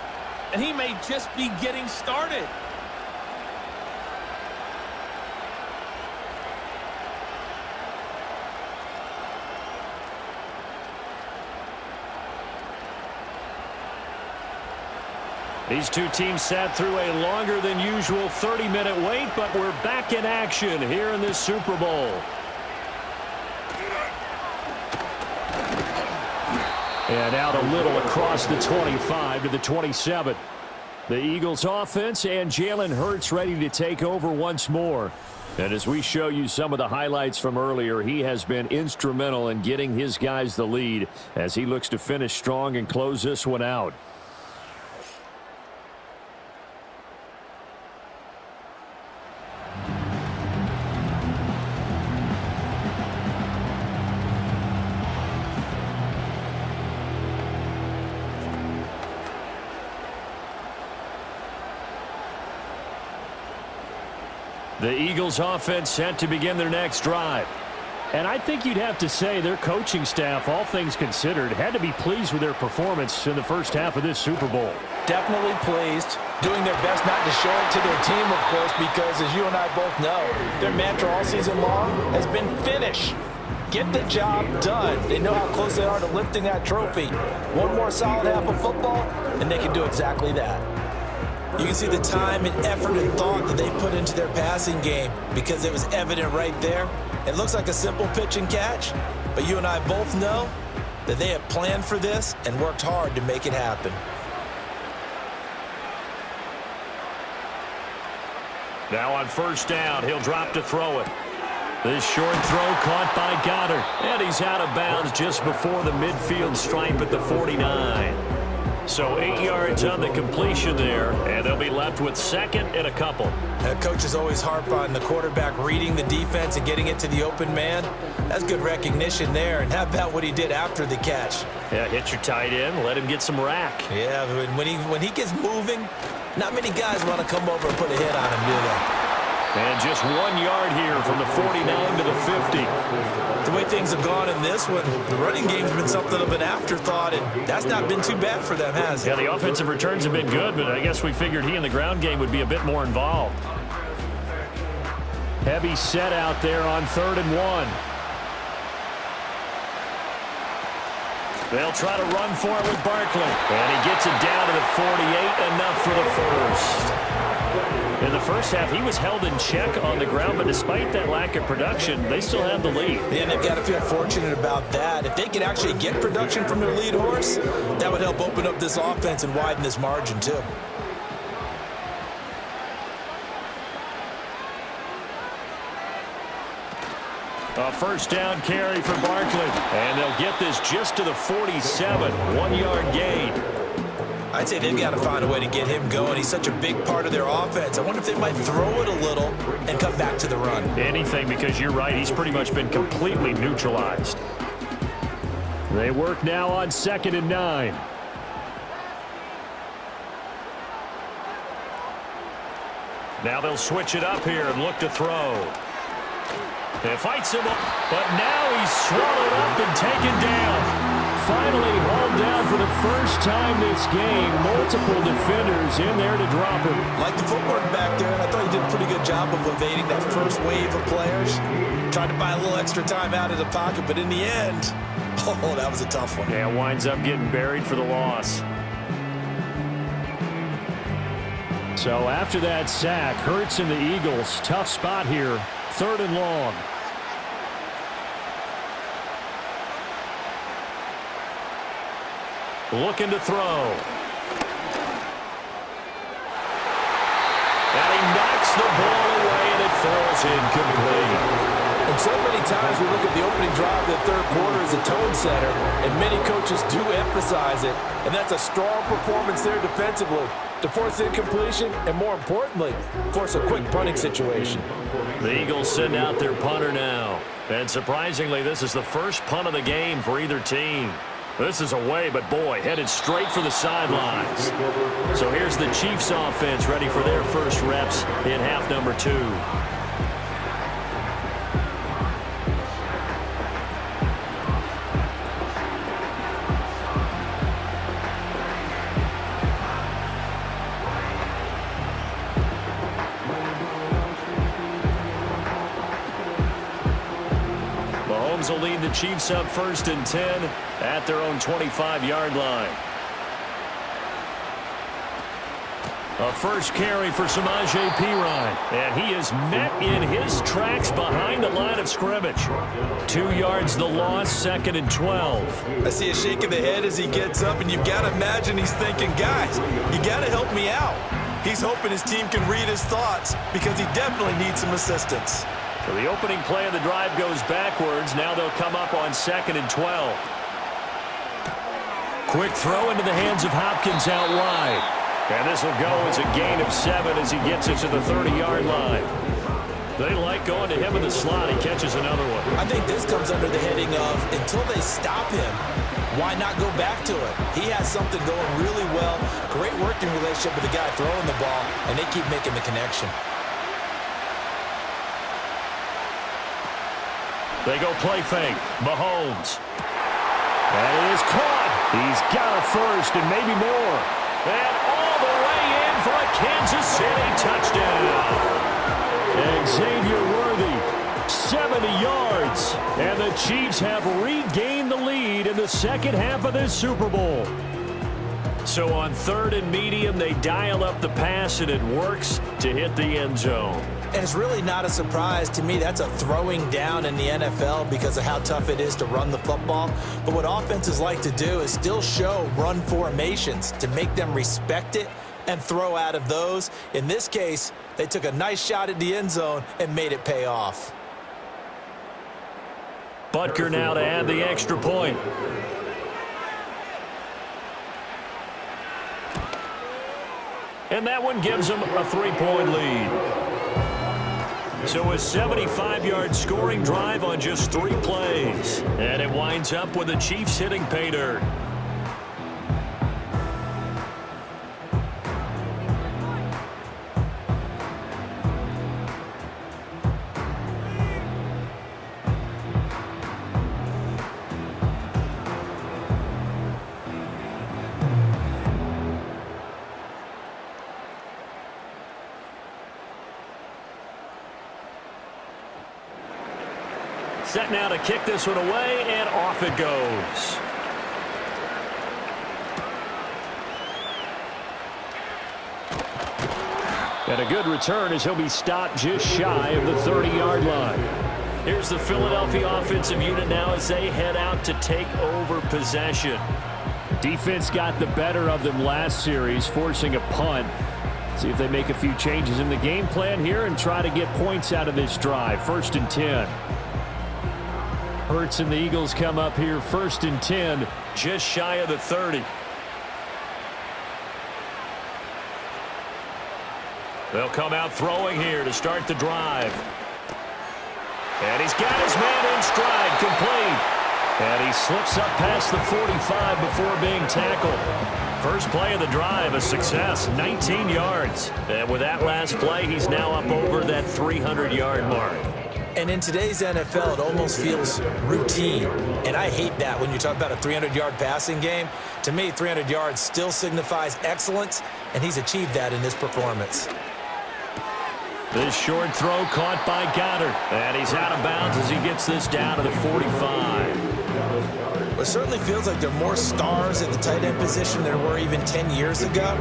And he may just be getting started. These two teams sat through a longer than usual 30-minute wait, but we're back in action here in this Super Bowl. And out a little across the 25 to the 27. The Eagles offense and Jalen Hurts ready to take over once more. And as we show you some of the highlights from earlier, he has been instrumental in getting his guys the lead as he looks to finish strong and close this one out. The Eagles offense set to begin their next drive. And I think you'd have to say their coaching staff, all things considered, had to be pleased with their performance in the first half of this Super Bowl. Definitely pleased. Doing their best not to show it to their team, of course, because as you and I both know, their mantra all season long has been finish. Get the job done. They know how close they are to lifting that trophy. One more solid half of football, and they can do exactly that. You can see the time and effort and thought that they put into their passing game because it was evident right there. It looks like a simple pitch and catch, but you and I both know that they have planned for this and worked hard to make it happen. Now on first down, he'll drop to throw it. This short throw caught by Goddard, and he's out of bounds just before the midfield stripe at the 49. So 8 yards on the completion there, and they'll be left with second and a couple. Coaches always harp on the quarterback reading the defense and getting it to the open man. That's good recognition there. And how about what he did after the catch? Yeah, hit your tight end, let him get some rack. Yeah, when he gets moving, not many guys want to come over and put a hit on him, do they? And just 1 yard here from the 49 to the 50. The way things have gone in this one, the running game's been something of an afterthought, and that's not been too bad for them, has it? Yeah, the offensive returns have been good, but I guess we figured he in the ground game would be a bit more involved. Heavy set out there on 3rd and 1. They'll try to run for it with Barkley. And he gets it down to the 48, enough for the first. In the first half, he was held in check on the ground, but despite that lack of production, they still have the lead. And they've got to feel fortunate about that. If they could actually get production from their lead horse, that would help open up this offense and widen this margin too. A first down carry for Barkley. And they'll get this just to the 47, 1 yard gain. I'd say they've got to find a way to get him going. He's such a big part of their offense. I wonder if they might throw it a little and come back to the run. Anything, because you're right. He's pretty much been completely neutralized. They work now on 2nd and 9. Now they'll switch it up here and look to throw. It fights him up, but now he's swallowed up and taken down. Finally hauled down for the first time this game. Multiple defenders in there to drop him. Like the footwork back there, I thought he did a pretty good job of evading that first wave of players. Tried to buy a little extra time out of the pocket, but in the end, oh, that was a tough one. Yeah, winds up getting buried for the loss. So after that sack, Hurts and the Eagles, tough spot here, 3rd and long. Looking to throw. And he knocks the ball away, and it falls incomplete. And so many times we look at the opening drive of the third quarter as a tone setter, and many coaches do emphasize it, and that's a strong performance there defensively to force incompletion and, more importantly, force a quick punting situation. The Eagles send out their punter now. And surprisingly, this is the first punt of the game for either team. This is away, but boy, headed straight for the sidelines. So here's the Chiefs offense ready for their first reps in half number 2. Will lead the Chiefs up 1st and 10 at their own 25-yard line. A first carry for Samaje Perine, and he is met in his tracks behind the line of scrimmage. 2 yards the loss, 2nd and 12. I see a shake of the head as he gets up, and you've got to imagine he's thinking, guys, you got to help me out. He's hoping his team can read his thoughts because he definitely needs some assistance. So the opening play of the drive goes backwards. Now they'll come up on 2nd and 12. Quick throw into the hands of Hopkins out wide. And this will go as a gain of 7 as he gets it to the 30-yard line. They like going to him in the slot. He catches another one. I think this comes under the heading of until they stop him, why not go back to it? He has something going really well. Great working relationship with the guy throwing the ball, and they keep making the connection. They go play fake. Mahomes. And it is caught. He's got a first and maybe more. And all the way in for a Kansas City touchdown. Xavier Worthy, 70 yards. And the Chiefs have regained the lead in the second half of this Super Bowl. So on 3rd and medium, they dial up the pass, and it works to hit the end zone. And it's really not a surprise to me. That's a throwing down in the NFL because of how tough it is to run the football. But what offenses like to do is still show run formations to make them respect it and throw out of those. In this case, they took a nice shot at the end zone and made it pay off. Butker now to add the extra point. And that one gives them a 3-point lead. So a 75-yard scoring drive on just 3 plays. And it winds up with the Chiefs hitting pay dirt. Set now to kick this one away, and off it goes. And a good return as he'll be stopped just shy of the 30-yard line. Here's the Philadelphia offensive unit now as they head out to take over possession. Defense got the better of them last series, forcing a punt. See if they make a few changes in the game plan here and try to get points out of this drive. 1st and 10. Hurts and the Eagles come up here 1st and 10, just shy of the 30. They'll come out throwing here to start the drive. And he's got his man in stride, complete. And he slips up past the 45 before being tackled. First play of the drive, a success, 19 yards. And with that last play, he's now up over that 300-yard mark. And in today's NFL, it almost feels routine. And I hate that when you talk about a 300-yard passing game. To me, 300 yards still signifies excellence, and he's achieved that in this performance. This short throw caught by Goddard. And he's out of bounds as he gets this down to the 45. Well, it certainly feels like there are more stars at the tight end position than there were even 10 years ago.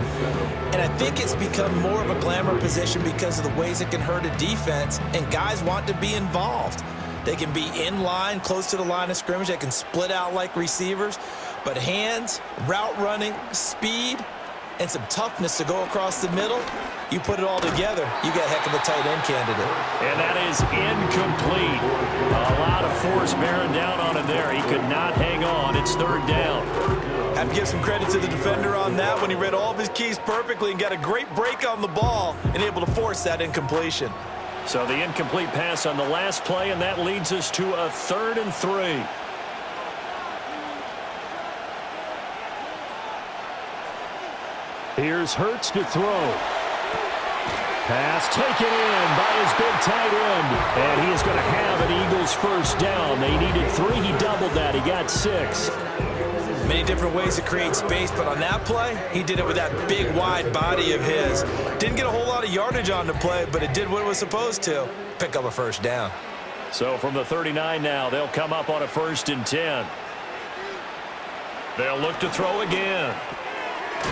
And I think it's become more of a glamour position because of the ways it can hurt a defense, and guys want to be involved. They can be in line, close to the line of scrimmage. They can split out like receivers. But hands, route running, speed, and some toughness to go across the middle, you put it all together, you got a heck of a tight end candidate. And that is incomplete. A lot of force bearing down on him there. He could not hang on. It's 3rd down. Have to give some credit to the defender on that when he read all of his keys perfectly and got a great break on the ball and able to force that incompletion. So the incomplete pass on the last play, and that leads us to a 3rd and 3. Here's Hurts to throw. Pass taken in by his big tight end. And he is going to have an Eagles first down. They needed 3. He doubled that. He got 6. Many different ways to create space, but on that play, he did it with that big, wide body of his. Didn't get a whole lot of yardage on the play, but it did what it was supposed to. Pick up a first down. So from the 39 now, they'll come up on a 1st and 10. They'll look to throw again.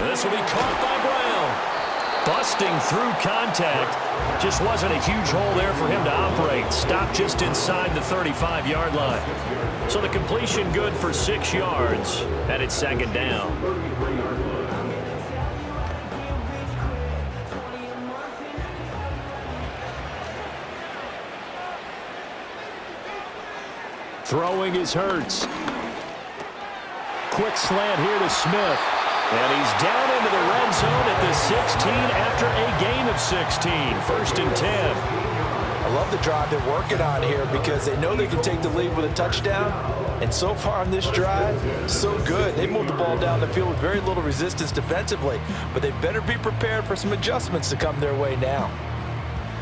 This will be caught by Brown. Busting through contact. Just wasn't a huge hole there for him to operate. Stopped just inside the 35-yard line. So the completion good for 6 yards, and it's 2nd down. Throwing is Hurts. Quick slant here to Smith. And he's down into the red zone at the 16 after a gain of 16. 1st and 10. I love the drive they're working on here because they know they can take the lead with a touchdown. And so far on this drive, so good. They moved the ball down the field with very little resistance defensively. But they better be prepared for some adjustments to come their way now.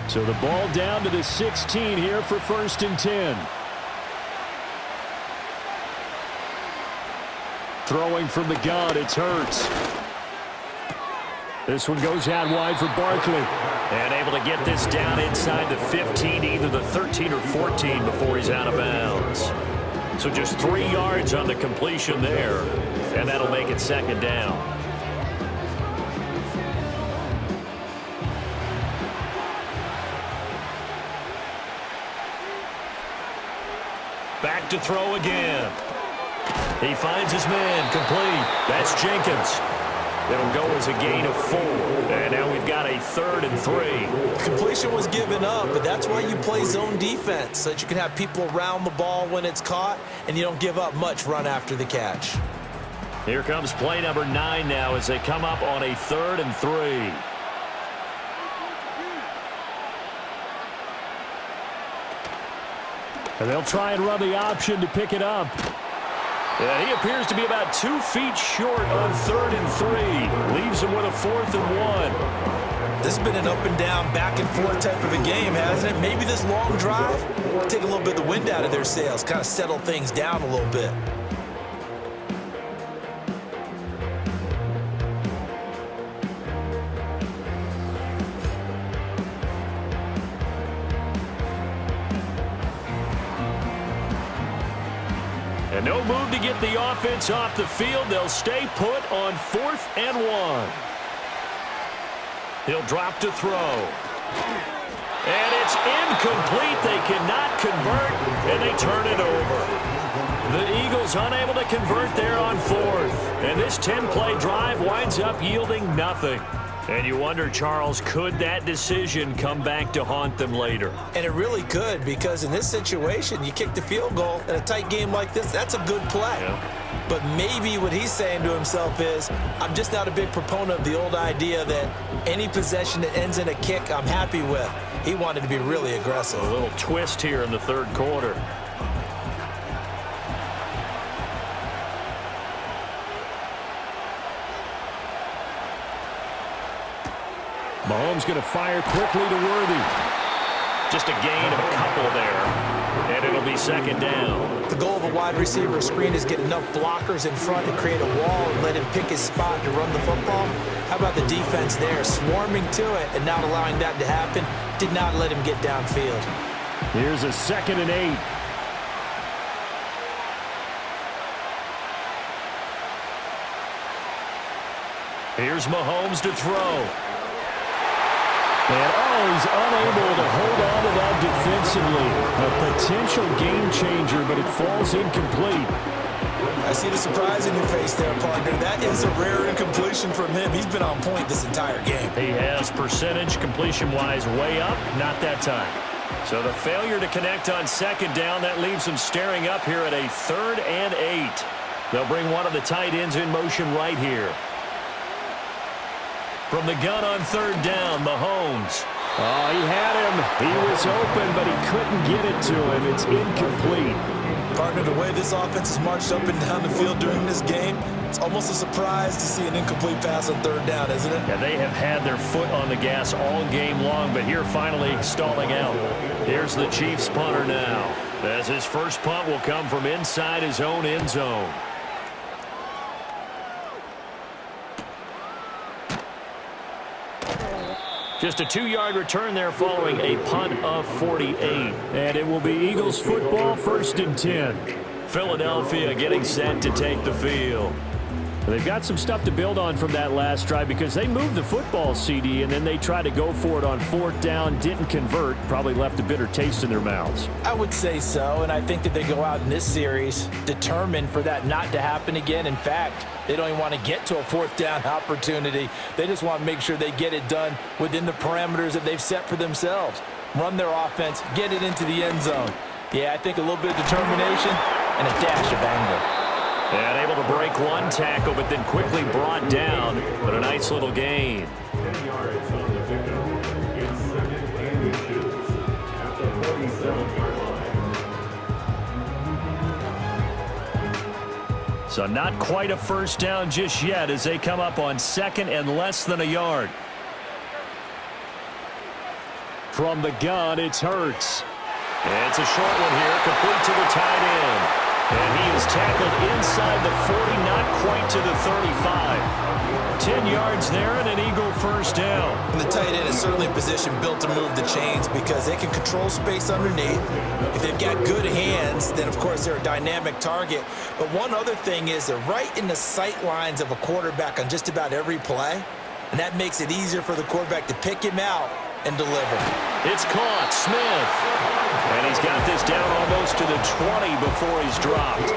So the ball down to the 16 here for 1st and 10. Throwing from the gun, it's Hurts. This one goes out wide for Barkley. And able to get this down inside the 15, either the 13 or 14 before he's out of bounds. So just 3 yards on the completion there, and that'll make it second down. Back to throw again. He finds his man, complete. That's Jenkins. It'll go as a gain of 4. And now we've got a 3rd and 3. Completion was given up, but that's why you play zone defense, so that you can have people around the ball when it's caught, and you don't give up much run after the catch. Here comes play number 9 now as they come up on a 3rd and 3. And they'll try and run the option to pick it up. And he appears to be about 2 feet short on 3rd and 3. Leaves him with a 4th and 1. This has been an up and down, back and forth type of a game, hasn't it? Maybe this long drive will take a little bit of the wind out of their sails, kind of settle things down a little bit. And no move to get the offense off the field. They'll stay put on 4th and 1. He'll drop to throw. And it's incomplete. They cannot convert, and they turn it over. The Eagles unable to convert there on 4th. And this 10-play drive winds up yielding nothing. And you wonder, Charles, could that decision come back to haunt them later? And it really could, because in this situation, you kick the field goal in a tight game like this, that's a good play. Yeah. But maybe what he's saying to himself is, I'm just not a big proponent of the old idea that any possession that ends in a kick I'm happy with. He wanted to be really aggressive. A little twist here in the 3rd quarter. Mahomes going to fire quickly to Worthy. Just a gain of a couple there, and it'll be second down. The goal of a wide receiver screen is get enough blockers in front to create a wall and let him pick his spot to run the football. How about the defense there, swarming to it and not allowing that to happen? Did not let him get downfield. Here's a 2nd and 8. Here's Mahomes to throw. And, he's unable to hold on to that defensively. A potential game changer, but it falls incomplete. I see the surprise in your face there, partner. That is a rare incompletion from him. He's been on point this entire game. He has percentage completion-wise way up, not that time. So the failure to connect on 2nd down, that leaves him staring up here at a 3rd and 8. They'll bring one of the tight ends in motion right here. From the gun on 3rd down, Mahomes. Oh, he had him. He was open, but he couldn't get it to him. It's incomplete. Partner, the way this offense has marched up and down the field during this game, it's almost a surprise to see an incomplete pass on 3rd down, isn't it? Yeah, they have had their foot on the gas all game long, but here finally stalling out. Here's the Chiefs punter now, as his first punt will come from inside his own end zone. Just a 2-yard return there following a punt of 48. And it will be Eagles football, 1st and 10. Philadelphia getting set to take the field. They've got some stuff to build on from that last drive because they moved the football, CD, and then they tried to go for it on 4th down, didn't convert, probably left a bitter taste in their mouths. I would say so, and I think that they go out in this series determined for that not to happen again. In fact, they don't even want to get to a 4th down opportunity. They just want to make sure they get it done within the parameters that they've set for themselves. Run their offense, get it into the end zone. Yeah, I think a little bit of determination and a dash of anger. And able to break one tackle, but then quickly brought down. But a nice little gain. 10 yards on the pickup. It's 2nd and inches at the 47-yard line. So not quite a 1st down just yet as they come up on 2nd and less than a yard. From the gun, it's Hurts. It's a short one here, complete to the tight end. And he is tackled inside the 40, not quite to the 35. 10 yards there and an Eagle first down. And the tight end is certainly a position built to move the chains because they can control space underneath. If they've got good hands, then of course they're a dynamic target. But one other thing is they're right in the sight lines of a quarterback on just about every play. And that makes it easier for the quarterback to pick him out and deliver. It's caught. Smith. And he's got this down almost to the 20 before he's dropped.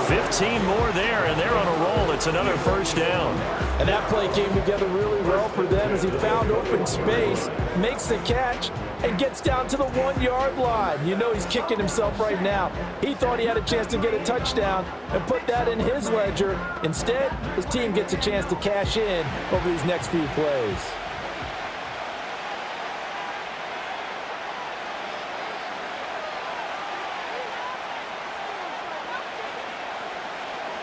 15 more there, and they're on a roll. It's another first down. And that play came together really well for them as he found open space, makes the catch, and gets down to the 1-yard line. You know he's kicking himself right now. He thought he had a chance to get a touchdown and put that in his ledger. Instead, his team gets a chance to cash in over these next few plays.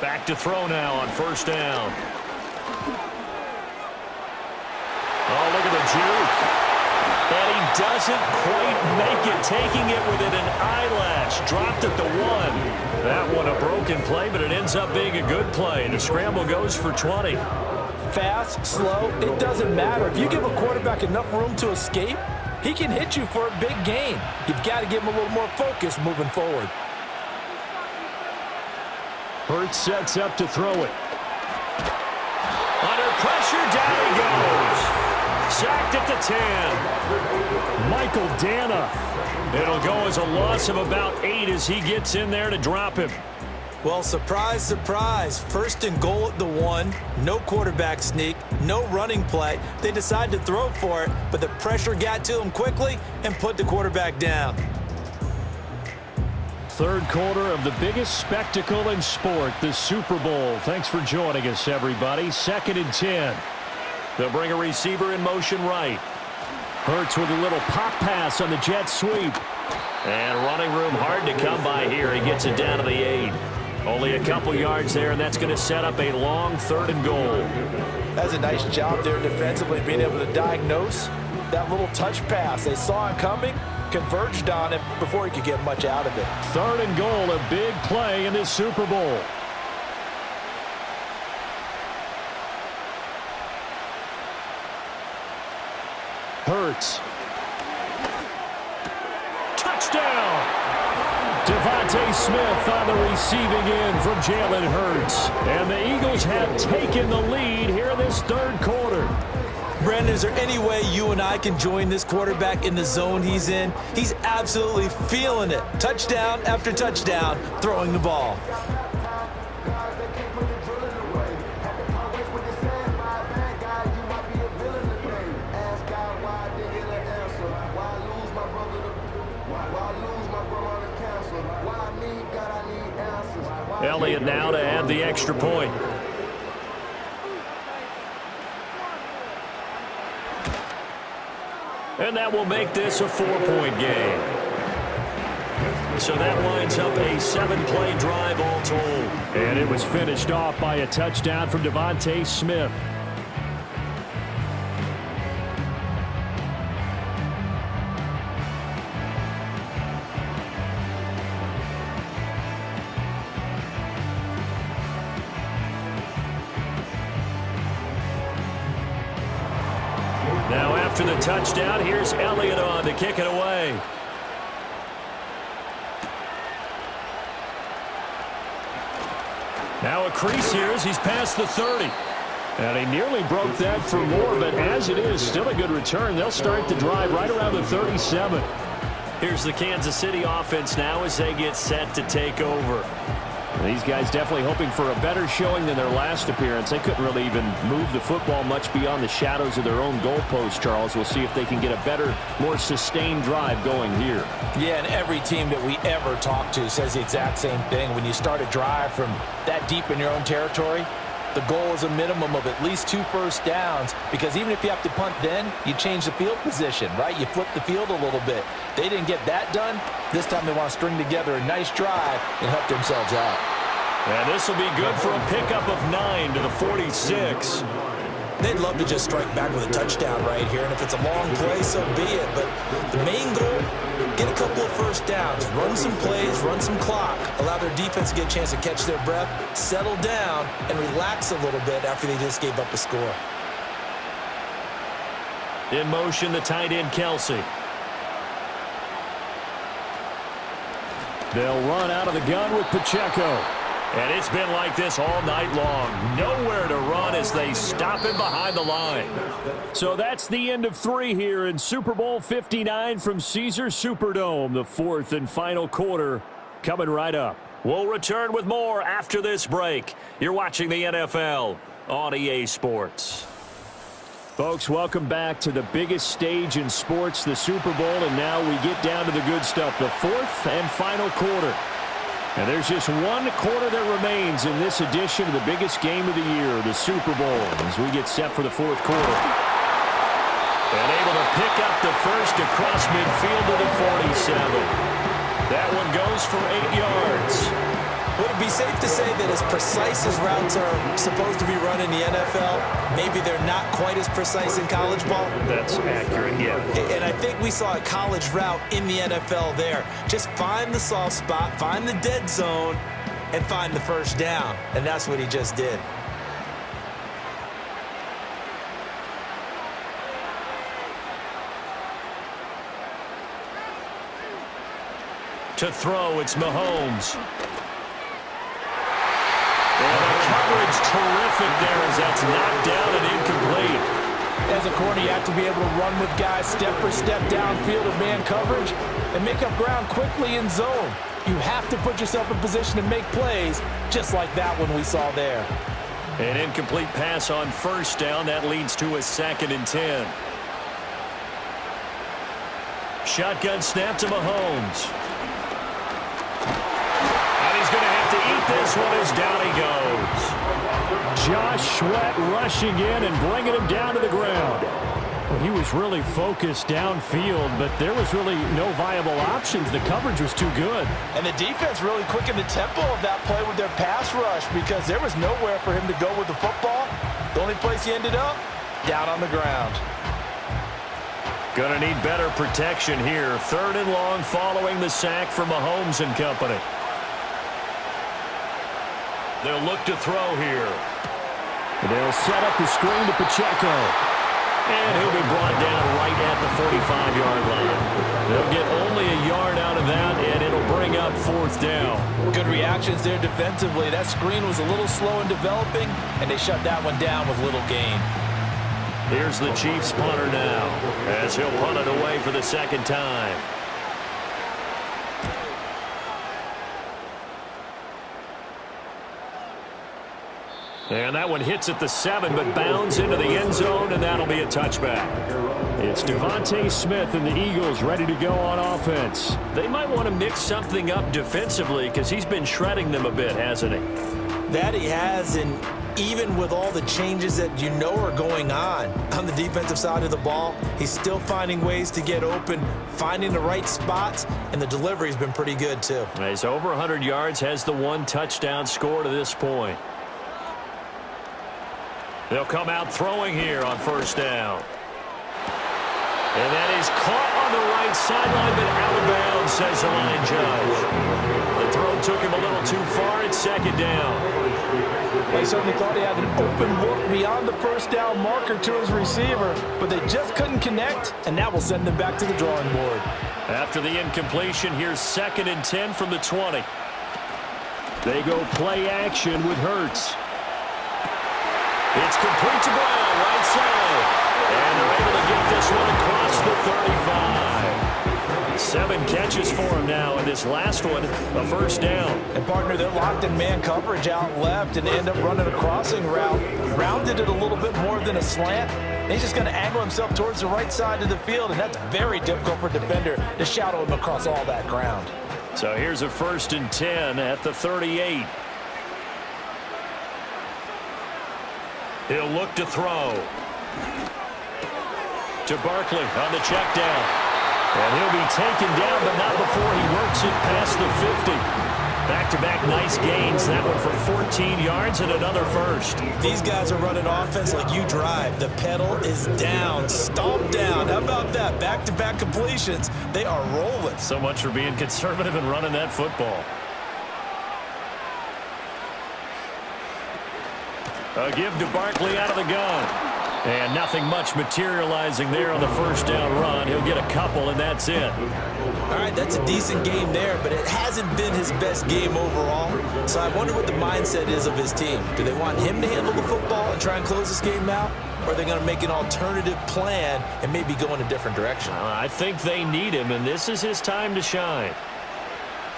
Back to throw now on first down. Oh, look at the juke. And he doesn't quite make it, taking it within an eyelash. Dropped at the 1. That one a broken play, but it ends up being a good play. The scramble goes for 20. Fast, slow, it doesn't matter. If you give a quarterback enough room to escape, he can hit you for a big gain. You've got to give him a little more focus moving forward. Hurts sets up to throw it. Under pressure, down he goes. Sacked at the 10. Michael Dana. It'll go as a loss of about 8 as he gets in there to drop him. Well, surprise, surprise. First and goal at the 1. No quarterback sneak. No running play. They decide to throw for it, but the pressure got to him quickly and put the quarterback down. Third quarter of the biggest spectacle in sport, the Super Bowl. Thanks for joining us, everybody. 2nd and 10. They'll bring a receiver in motion right. Hurts with a little pop pass on the jet sweep. And running room hard to come by here. He gets it down to the 8. Only a couple yards there, and that's going to set up a long 3rd and goal. That's a nice job there defensively, being able to diagnose that little touch pass. They saw it coming, converged on it before he could get much out of it. 3rd and goal, a big play in this Super Bowl. Hurts. Touchdown! Devontae Smith on the receiving end from Jalen Hurts. And the Eagles have taken the lead here in this 3rd quarter. Brandon, is there any way you and I can join this quarterback in the zone he's in? He's absolutely feeling it. Touchdown after touchdown, throwing the ball. Elliott now to add the extra point. And that will make this a 4-point game. So that winds up a 7-play drive all told. And it was finished off by a touchdown from Devontae Smith. Now after the touchdown, here's Elliott on to kick it away. Now a crease here as he's past the 30. And he nearly broke that for more, but as it is, still a good return. They'll start the drive right around the 37. Here's the Kansas City offense now as they get set to take over. These guys definitely hoping for a better showing than their last appearance. They couldn't really even move the football much beyond the shadows of their own goalpost, Charles. We'll see if they can get a better, more sustained drive going here. Yeah, and every team that we ever talk to says the exact same thing. When you start a drive from that deep in your own territory, the goal is a minimum of at least 2 first downs, because even if you have to punt then, you change the field position, right? You flip the field a little bit. They didn't get that done. This time they want to string together a nice drive and help themselves out. And this will be good for a pickup of 9 to the 46. they'd love to just strike back with a touchdown right here, and if it's a long play, so be it. But the main goal, get a couple of first downs, run some plays, run some clock, allow their defense to get a chance to catch their breath, settle down, and relax a little bit after they just gave up a score. In motion, the tight end, Kelsey. They'll run out of the gun with Pacheco. And it's been like this all night long. Nowhere to run as they stop him behind the line. So that's the end of 3 here in Super Bowl 59 from Caesars Superdome. The 4th and final quarter coming right up. We'll return with more after this break. You're watching the NFL on EA Sports. Folks, welcome back to the biggest stage in sports, the Super Bowl. And now we get down to the good stuff, the 4th and final quarter. And there's just one quarter that remains in this edition of the biggest game of the year, the Super Bowl, as we get set for the 4th quarter. And able to pick up the first across midfield to the 47. That one goes for 8 yards. Would it be safe to say that as precise as routes are supposed to be run in the NFL, maybe they're not quite as precise in college ball? That's accurate, yeah. And I think we saw a college route in the NFL there. Just find the soft spot, find the dead zone, and find the first down. And that's what he just did. To throw, it's Mahomes. And the coverage terrific there as that's knocked down and incomplete. As a corner, you have to be able to run with guys step for step downfield of man coverage and make up ground quickly in zone. You have to put yourself in position to make plays, just like that one we saw there. An incomplete pass on first down. That leads to a 2nd and 10. Shotgun snap to Mahomes. Going to have to eat this one as down he goes. Josh Sweat rushing in and bringing him down to the ground. Well, he was really focused downfield, but there was really no viable options. The coverage was too good. And the defense really quickened the tempo of that play with their pass rush because there was nowhere for him to go with the football. The only place he ended up, down on the ground. Going to need better protection here. 3rd and long following the sack from Mahomes and company. They'll look to throw here. They'll set up the screen to Pacheco. And he'll be brought down right at the 45-yard line. They'll get only a yard out of that, and it'll bring up 4th down. Good reactions there defensively. That screen was a little slow in developing, and they shut that one down with little gain. Here's the Chiefs punter now, as he'll punt it away for the 2nd time. And that one hits at the 7, but bounds into the end zone, and that'll be a touchback. It's Devontae Smith and the Eagles ready to go on offense. They might want to mix something up defensively because he's been shredding them a bit, hasn't he? That he has, and even with all the changes that you know are going on the defensive side of the ball, he's still finding ways to get open, finding the right spots, and the delivery's been pretty good too. He's over 100 yards, has the 1 touchdown score to this point. They'll come out throwing here on first down. And that is caught on the right sideline, but out of bounds, says the line judge. The throw took him a little too far. It's 2nd down. They certainly thought he had an open look beyond the first down marker to his receiver, but they just couldn't connect, and that will send them back to the drawing board. After the incompletion, here's 2nd and 10 from the 20. They go play action with Hurts. It's complete to Brown, right side. And they're able to get this one across the 35. 7 catches for him now, and this last one, a first down. And, partner, they're locked in man coverage out left, and they end up running a crossing route. Rounded it a little bit more than a slant. And he's just going to angle himself towards the right side of the field, and that's very difficult for a defender to shadow him across all that ground. So here's a 1st and 10 at the 38. He'll look to throw. To Barkley on the check down. And he'll be taken down, but not before he works it past the 50. Back-to-back nice gains. That one for 14 yards and another first. These guys are running offense like you drive. The pedal is down, stomp down. How about that? Back-to-back completions. They are rolling. So much for being conservative and running that football. A give to Barkley out of the gun. And nothing much materializing there on the first down run. He'll get a couple, and that's it. All right, that's a decent game there, but it hasn't been his best game overall. So I wonder what the mindset is of his team. Do they want him to handle the football and try and close this game out? Or are they going to make an alternative plan and maybe go in a different direction? I think they need him, and this is his time to shine.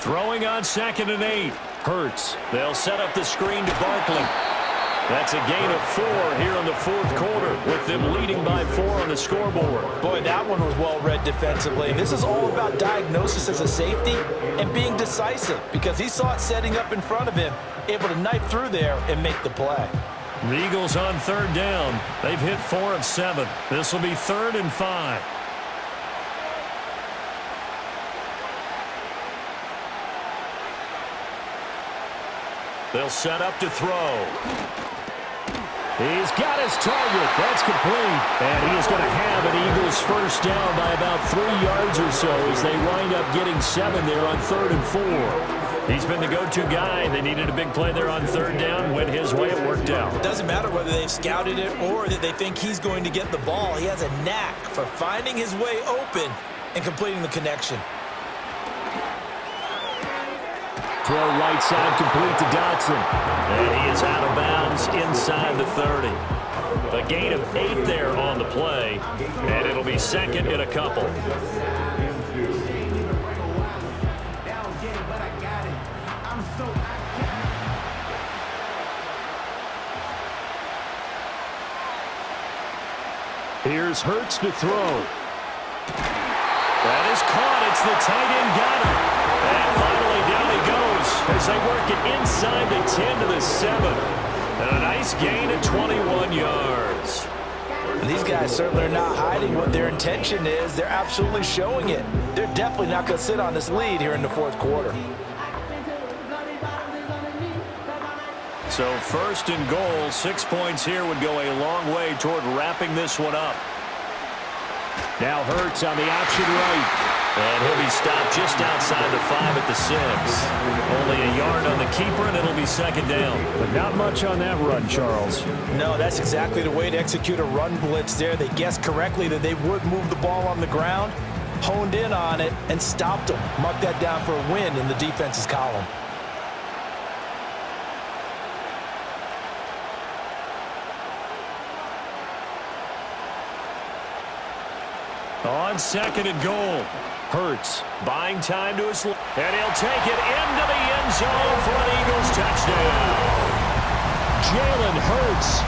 Throwing on 2nd and 8. Hurts. They'll set up the screen to Barkley. That's a gain of 4 here in the fourth quarter, with them leading by 4 on the scoreboard. Boy, that one was well read defensively. This is all about diagnosis as a safety and being decisive, because he saw it setting up in front of him, able to knife through there and make the play. The Eagles on 3rd down. They've hit 4 of 7. This will be 3rd and 5. They'll set up to throw. He's got his target. That's complete. And he is going to have an Eagles first down by about 3 yards or so as they wind up getting 7 there on 3rd and 4. He's been the go-to guy. They needed a big play there on 3rd down. Went his way. It worked out. It doesn't matter whether they've scouted it or that they think he's going to get the ball. He has a knack for finding his way open and completing the connection. Throw right side complete to Dotson. And he is out of bounds inside the 30. A gain of 8 there on the play. And it'll be 2nd and a couple. Here's Hurts to throw. That is caught. It's the tight end got it. And finally down he goes as they work it inside the 10 to the 7. And a nice gain of 21 yards. These guys certainly are not hiding what their intention is. They're absolutely showing it. They're definitely not going to sit on this lead here in the fourth quarter. So 1st and goal, 6 points here would go a long way toward wrapping this one up. Now Hurts on the option right. And he'll be stopped just outside the 5 at the 6. Only a yard on the keeper, and it'll be 2nd down. But not much on that run, Charles. No, that's exactly the way to execute a run blitz there. They guessed correctly that they would move the ball on the ground, honed in on it, and stopped them. Mark that down for a win in the defense's column. On 2nd and goal, Hurts buying time to his left, and he'll take it into the end zone for an Eagles touchdown. Jalen Hurts,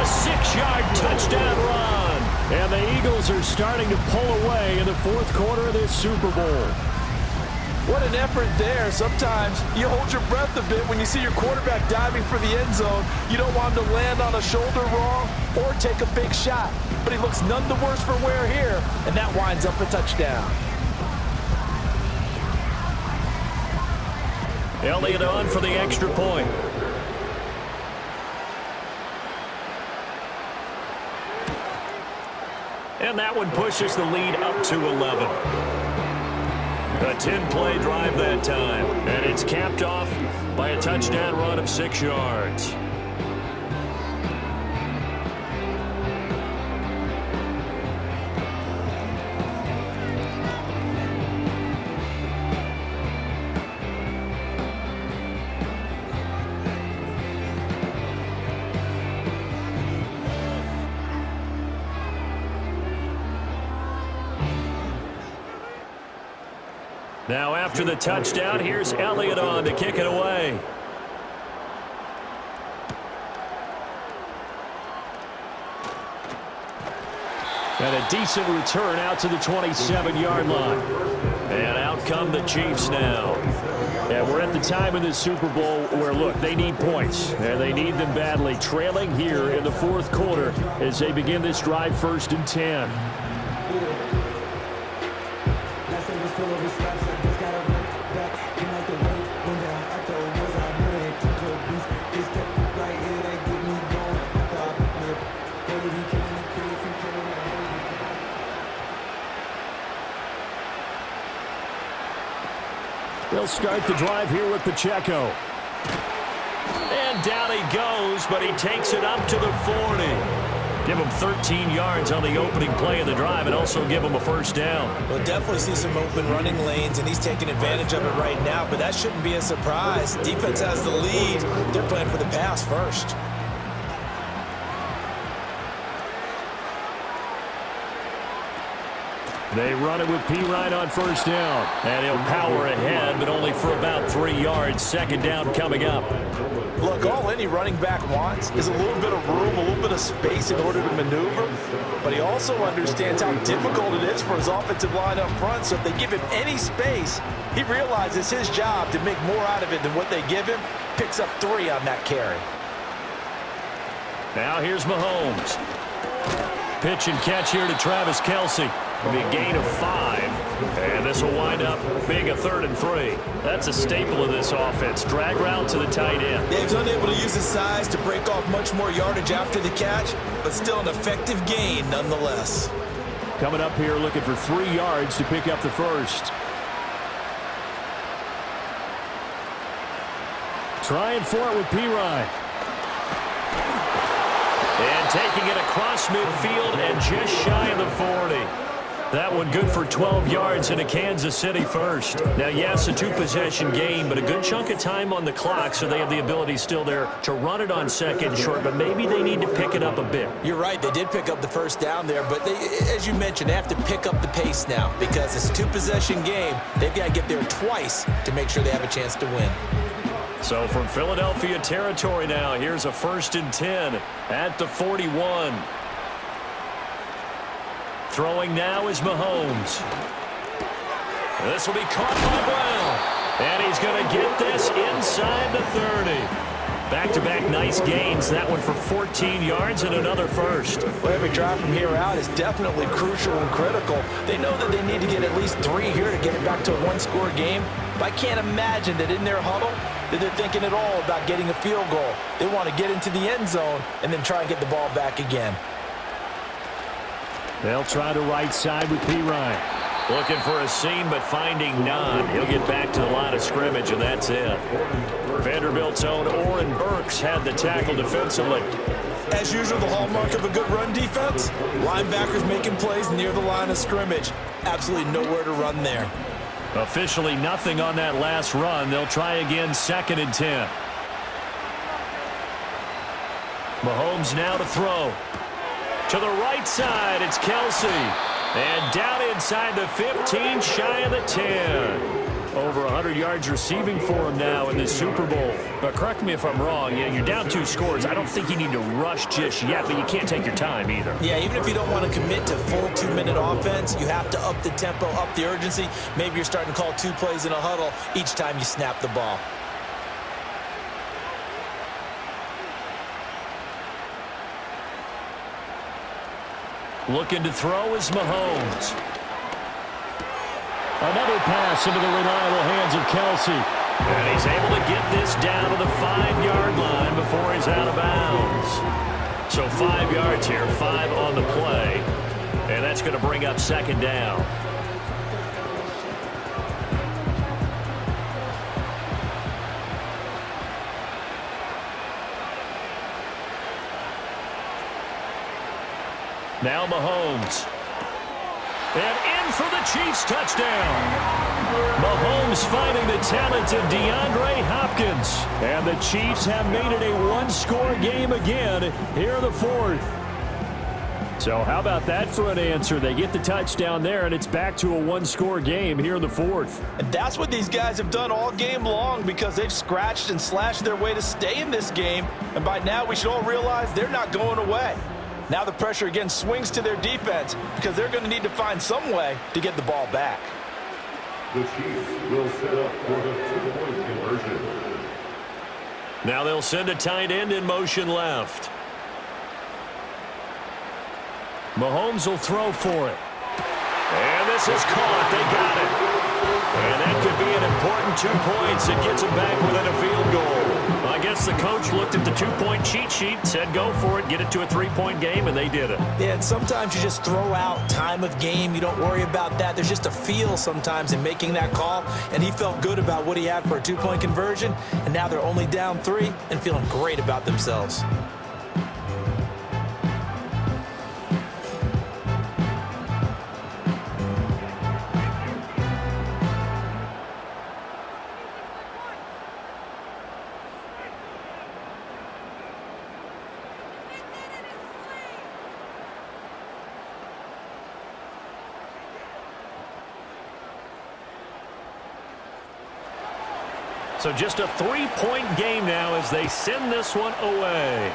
a 6-yard touchdown run, and the Eagles are starting to pull away in the fourth quarter of this Super Bowl. What an effort there. Sometimes you hold your breath a bit when you see your quarterback diving for the end zone. You don't want him to land on a shoulder wrong or take a big shot. But he looks none the worse for wear here, and that winds up a touchdown. Elliott on for the extra point. And that one pushes the lead up to 11. A 10-play drive that time. And it's capped off by a touchdown run of 6 yards. Now after the touchdown, here's Elliott on to kick it away. And a decent return out to the 27-yard line. And out come the Chiefs now. And we're at the time in the Super Bowl where, look, they need points. And they need them badly. Trailing here in the fourth quarter as they begin this drive 1st and 10. They'll start the drive here with Pacheco. And down he goes, but he takes it up to the 40. Give him 13 yards on the opening play of the drive and also give him a first down. We'll definitely see some open running lanes, and he's taking advantage of it right now, but that shouldn't be a surprise. Defense has the lead. They're playing for the pass first. They run it with Pirine on first down. And he'll power ahead, but only for about 3 yards. Second down coming up. Look, all any running back wants is a little bit of room, a little bit of space in order to maneuver. But he also understands how difficult it is for his offensive line up front. So if they give him any space, he realizes his job to make more out of it than what they give him. Picks up 3 on that carry. Now here's Mahomes. Pitch and catch here to Travis Kelce. It'll be a gain of 5. And this will wind up being a 3rd and 3. That's a staple of this offense. Drag route to the tight end. Dave's unable to use his size to break off much more yardage after the catch, but still an effective gain nonetheless. Coming up here looking for 3 yards to pick up the first. Trying for it with Pirine. And taking it across midfield and just shy of the 40. That one good for 12 yards in a Kansas City first. Now, yes, a 2-possession game, but a good chunk of time on the clock, so they have the ability still there to run it on second short, but maybe they need to pick it up a bit. You're right. They did pick up the first down there, but they, as you mentioned, they have to pick up the pace now because it's a 2-possession game. They've got to get there twice to make sure they have a chance to win. So from Philadelphia territory now, here's a 1st and 10 at the 41. Throwing now is Mahomes. This will be caught by Brown. And he's going to get this inside the 30. Back-to-back nice gains. That one for 14 yards and another first. Well, every drive from here out is definitely crucial and critical. They know that they need to get at least 3 here to get it back to a 1-score game. But I can't imagine that in their huddle that they're thinking at all about getting a field goal. They want to get into the end zone and then try and get the ball back again. They'll try the right side with Pirine. Looking for a seam, but finding none. He'll get back to the line of scrimmage, and that's it. Vanderbilt's own Oren Burks had the tackle defensively. As usual, the hallmark of a good run defense, linebackers making plays near the line of scrimmage. Absolutely nowhere to run there. Officially nothing on that last run. They'll try again, 2nd and 10. Mahomes now to throw. To the right side, it's Kelce. And down inside the 15, shy of the 10. Over 100 yards receiving for him now in the Super Bowl. But correct me if I'm wrong, you're down 2 scores. I don't think you need to rush just yet, but you can't take your time either. Yeah, even if you don't want to commit to full 2-minute offense, you have to up the tempo, up the urgency. Maybe you're starting to call 2 plays in a huddle each time you snap the ball. Looking to throw is Mahomes. Another pass into the reliable hands of Kelce. And he's able to get this down to the 5-yard line before he's out of bounds. So 5 yards here, 5 on the play. And that's going to bring up 2nd down. Now Mahomes. And in for the Chiefs touchdown. Mahomes finding the talented DeAndre Hopkins. And the Chiefs have made it a 1-score game again here in the 4th. So how about that for an answer? They get the touchdown there, and it's back to a 1-score game here in the 4th. And that's what these guys have done all game long because they've scratched and slashed their way to stay in this game. And by now we should all realize they're not going away. Now the pressure again swings to their defense because they're going to need to find some way to get the ball back. The Chiefs will set up for the 2-point conversion. Now they'll send a tight end in motion left. Mahomes will throw for it. And this is caught. They got it. And that could be an important 2 points that gets them back within a field goal. I guess the coach looked at the 2-point cheat sheet, said go for it, get it to a 3-point game, and they did it. Yeah, and sometimes you just throw out time of game. You don't worry about that. There's just a feel sometimes in making that call, and he felt good about what he had for a 2-point conversion, and now they're only down 3 and feeling great about themselves. So just a 3-point game now as they send this one away.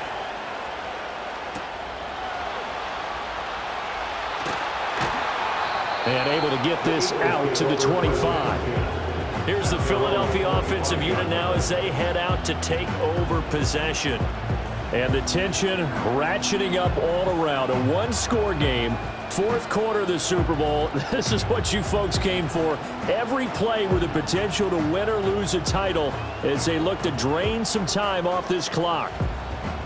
And able to get this out to the 25. Here's the Philadelphia offensive unit now as they head out to take over possession. And the tension ratcheting up all around. A one-score game. Fourth quarter of the Super Bowl. This is what you folks came for. Every play with the potential to win or lose a title as they look to drain some time off this clock.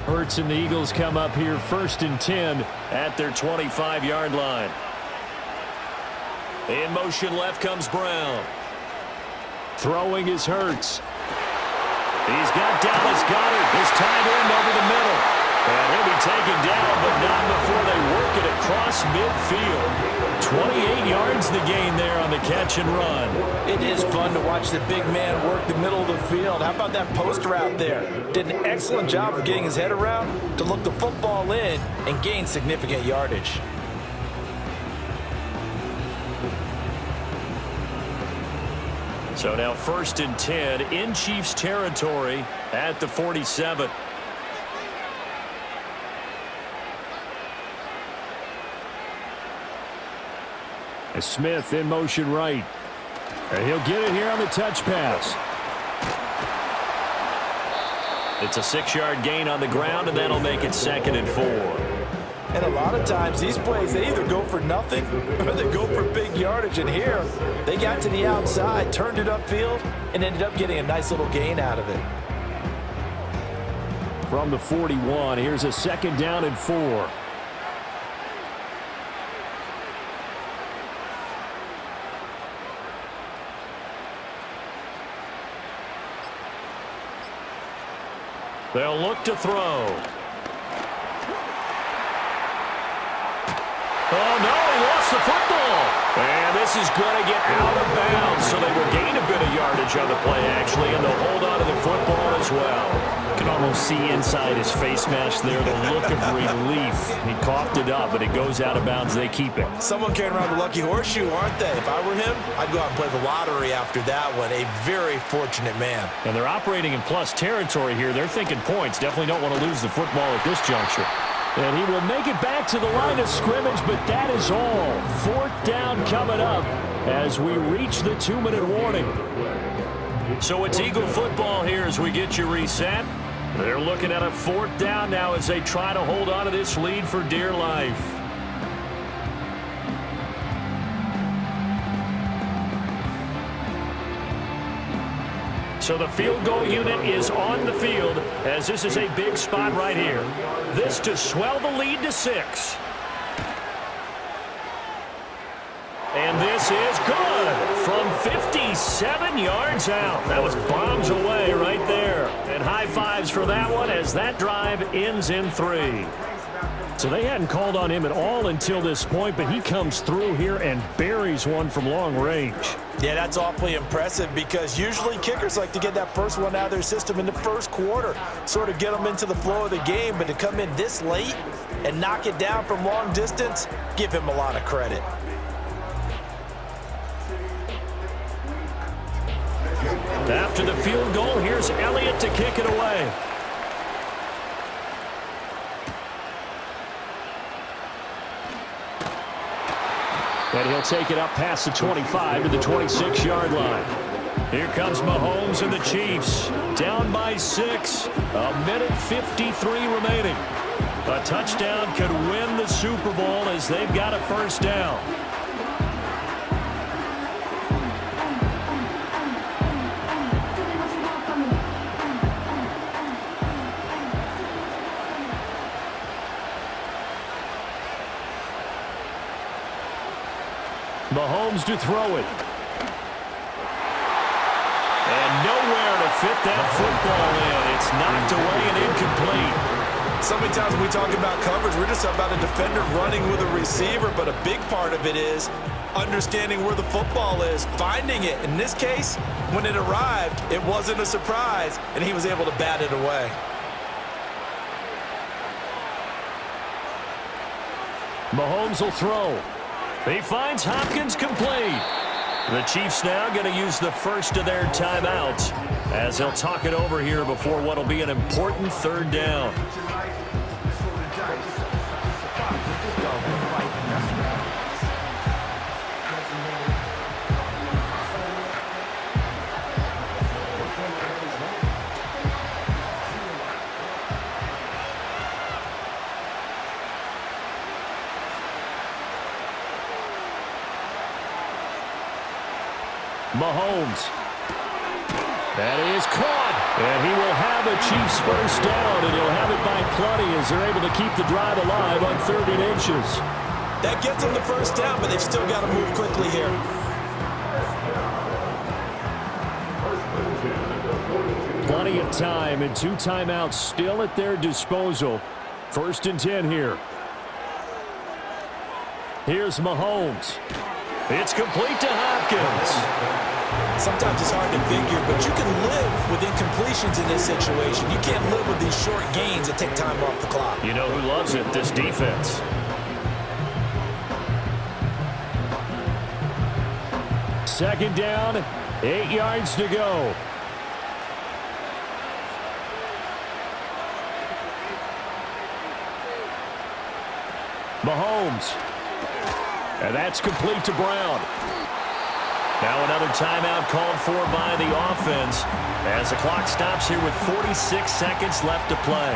Hurts and the Eagles come up here 1st and 10 at their 25-yard line. In motion left comes Brown. Throwing is Hurts. He's got Dallas Goedert. His tight end over the middle. And he'll be taken down, but not before they work it across midfield. 28 yards the gain there on the catch and run. It is fun to watch the big man work the middle of the field. How about that post route there? Did an excellent job of getting his head around to look the football in and gain significant yardage. So now 1st and 10 in Chiefs territory at the 47. Smith in motion right. And he'll get it here on the touch pass. It's a 6-yard gain on the ground, and that'll make it 2nd and 4. And a lot of times these plays, they either go for nothing or they go for big yardage. And here, they got to the outside, turned it upfield, and ended up getting a nice little gain out of it. From the 41, here's a 2nd down and 4. They'll look to throw. Oh, no, he lost the football. And this is going to get out of bounds, so they will gain a bit of yardage on the play, actually, and they'll hold on to the football as well. You can almost see inside his face mask there the look of relief. He coughed it up, but it goes out of bounds. They keep it. Someone carrying around the lucky horseshoe, aren't they? If I were him, I'd go out and play the lottery after that one. A very fortunate man. And they're operating in plus territory here. They're thinking points. Definitely don't want to lose the football at this juncture. And he will make it back to the line of scrimmage, but that is all. 4th down coming up as we reach the 2-minute warning. So it's Eagle football here as we get you reset. They're looking at a 4th down now as they try to hold on to this lead for dear life. So the field goal unit is on the field as this is a big spot right here. This to swell the lead to 6. And this is good from 57 yards out. That was bombs away right there. And high fives for that one as that drive ends in 3. So they hadn't called on him at all until this point, but he comes through here and buries one from long range. Yeah, that's awfully impressive because usually kickers like to get that first one out of their system in the first quarter, sort of get them into the flow of the game, but to come in this late and knock it down from long distance, give him a lot of credit. After the field goal, here's Elliott to kick it away. And he'll take it up past the 25 to the 26-yard line. Here comes Mahomes and the Chiefs. Down by 6. A minute 53 remaining. A touchdown could win the Super Bowl as they've got a 1st down. Mahomes to throw it. And nowhere to fit that football in. It's knocked away and incomplete. So many times when we talk about coverage, we're just about a defender running with a receiver, but a big part of it is understanding where the football is, finding it. In this case, when it arrived, it wasn't a surprise, and he was able to bat it away. Mahomes will throw. He finds Hopkins complete. The Chiefs now going to use the first of their timeouts as they'll talk it over here before what will be an important third down. Mahomes. That is caught. And he will have a Chiefs first down, and he'll have it by plenty as they're able to keep the drive alive on 3rd and inches. That gets them the first down, but they've still got to move quickly here. Plenty of time and 2 timeouts still at their disposal. 1st and 10 here. Here's Mahomes. It's complete to Hopkins. Sometimes it's hard to figure, but you can live with incompletions in this situation. You can't live with these short gains that take time off the clock. You know who loves it? This defense. Second down, 8 yards to go. Mahomes. And that's complete to Brown. Now another timeout called for by the offense as the clock stops here with 46 seconds left to play.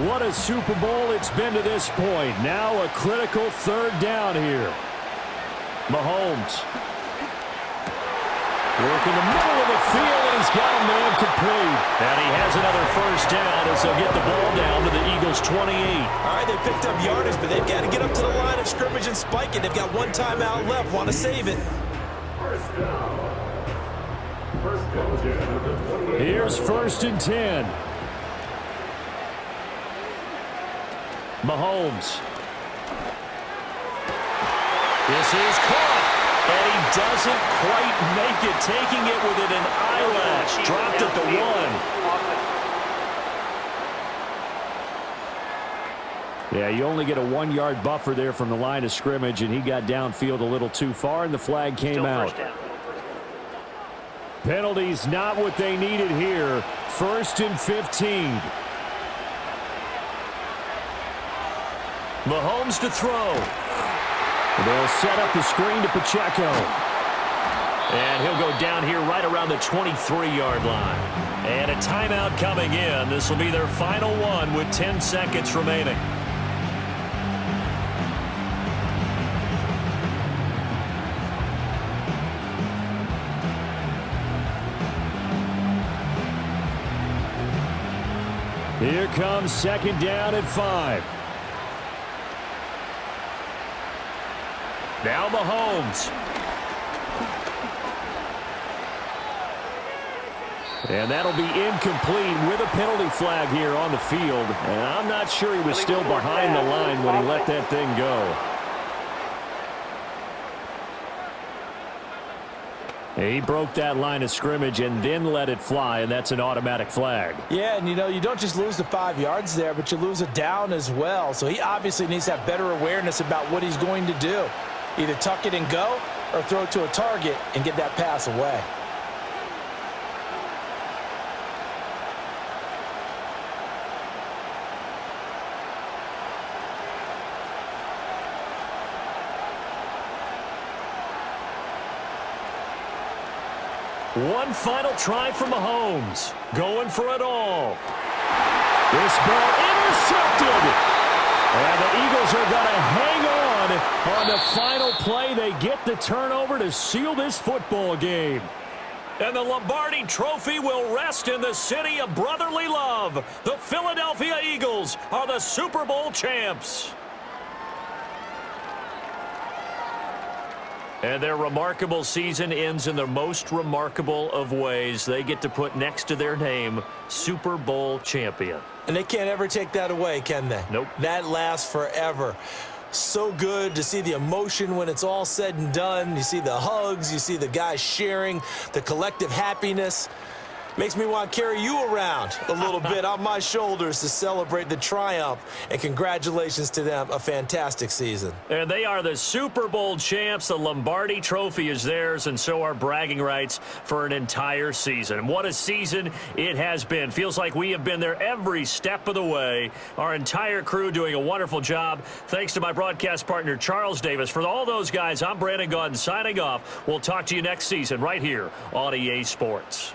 What a Super Bowl it's been to this point. Now a critical 3rd down here. Mahomes. Working the middle of the field, and he's got a man complete. And he has another first down as they'll get the ball down to the Eagles' 28. All right, they picked up yardage, but they've got to get up to the line of scrimmage and spike it. They've got 1 timeout left. Want to save it. Here's 1st and 10. Mahomes. This is caught. And he doesn't quite make it, taking it within an eyelash. Dropped at the 1. Yeah, you only get a 1-yard buffer there from the line of scrimmage, and he got downfield a little too far, and the flag came out. Penalties not what they needed here. 1st and 15. Mahomes to throw. They'll set up the screen to Pacheco. And he'll go down here right around the 23-yard line. And a timeout coming in. This will be their final one with 10 seconds remaining. Here comes 2nd down at 5. Now Mahomes. And that'll be incomplete with a penalty flag here on the field. And I'm not sure he was still behind the line when he let that thing go. He broke that line of scrimmage and then let it fly, and that's an automatic flag. Yeah, and you don't just lose the 5 yards there, but you lose a down as well. So he obviously needs to have better awareness about what he's going to do. Either tuck it and go or throw it to a target and get that pass away. One final try for Mahomes. Going for it all. This ball intercepted. And the Eagles are going to hang on on the final play, they get the turnover to seal this football game. And the Lombardi Trophy will rest in the city of brotherly love. The Philadelphia Eagles are the Super Bowl champs. And their remarkable season ends in the most remarkable of ways. They get to put next to their name, Super Bowl champion. And they can't ever take that away, can they? Nope. That lasts forever. So good to see the emotion when it's all said and done. You see the hugs, you see the guys sharing, the collective happiness. Makes me want to carry you around a little bit on my shoulders to celebrate the triumph. And congratulations to them, a fantastic season. And they are the Super Bowl champs. The Lombardi Trophy is theirs, and so are bragging rights for an entire season. What a season it has been. Feels like we have been there every step of the way. Our entire crew doing a wonderful job. Thanks to my broadcast partner, Charles Davis. For all those guys, I'm Brandon Gaudin signing off. We'll talk to you next season right here on EA Sports.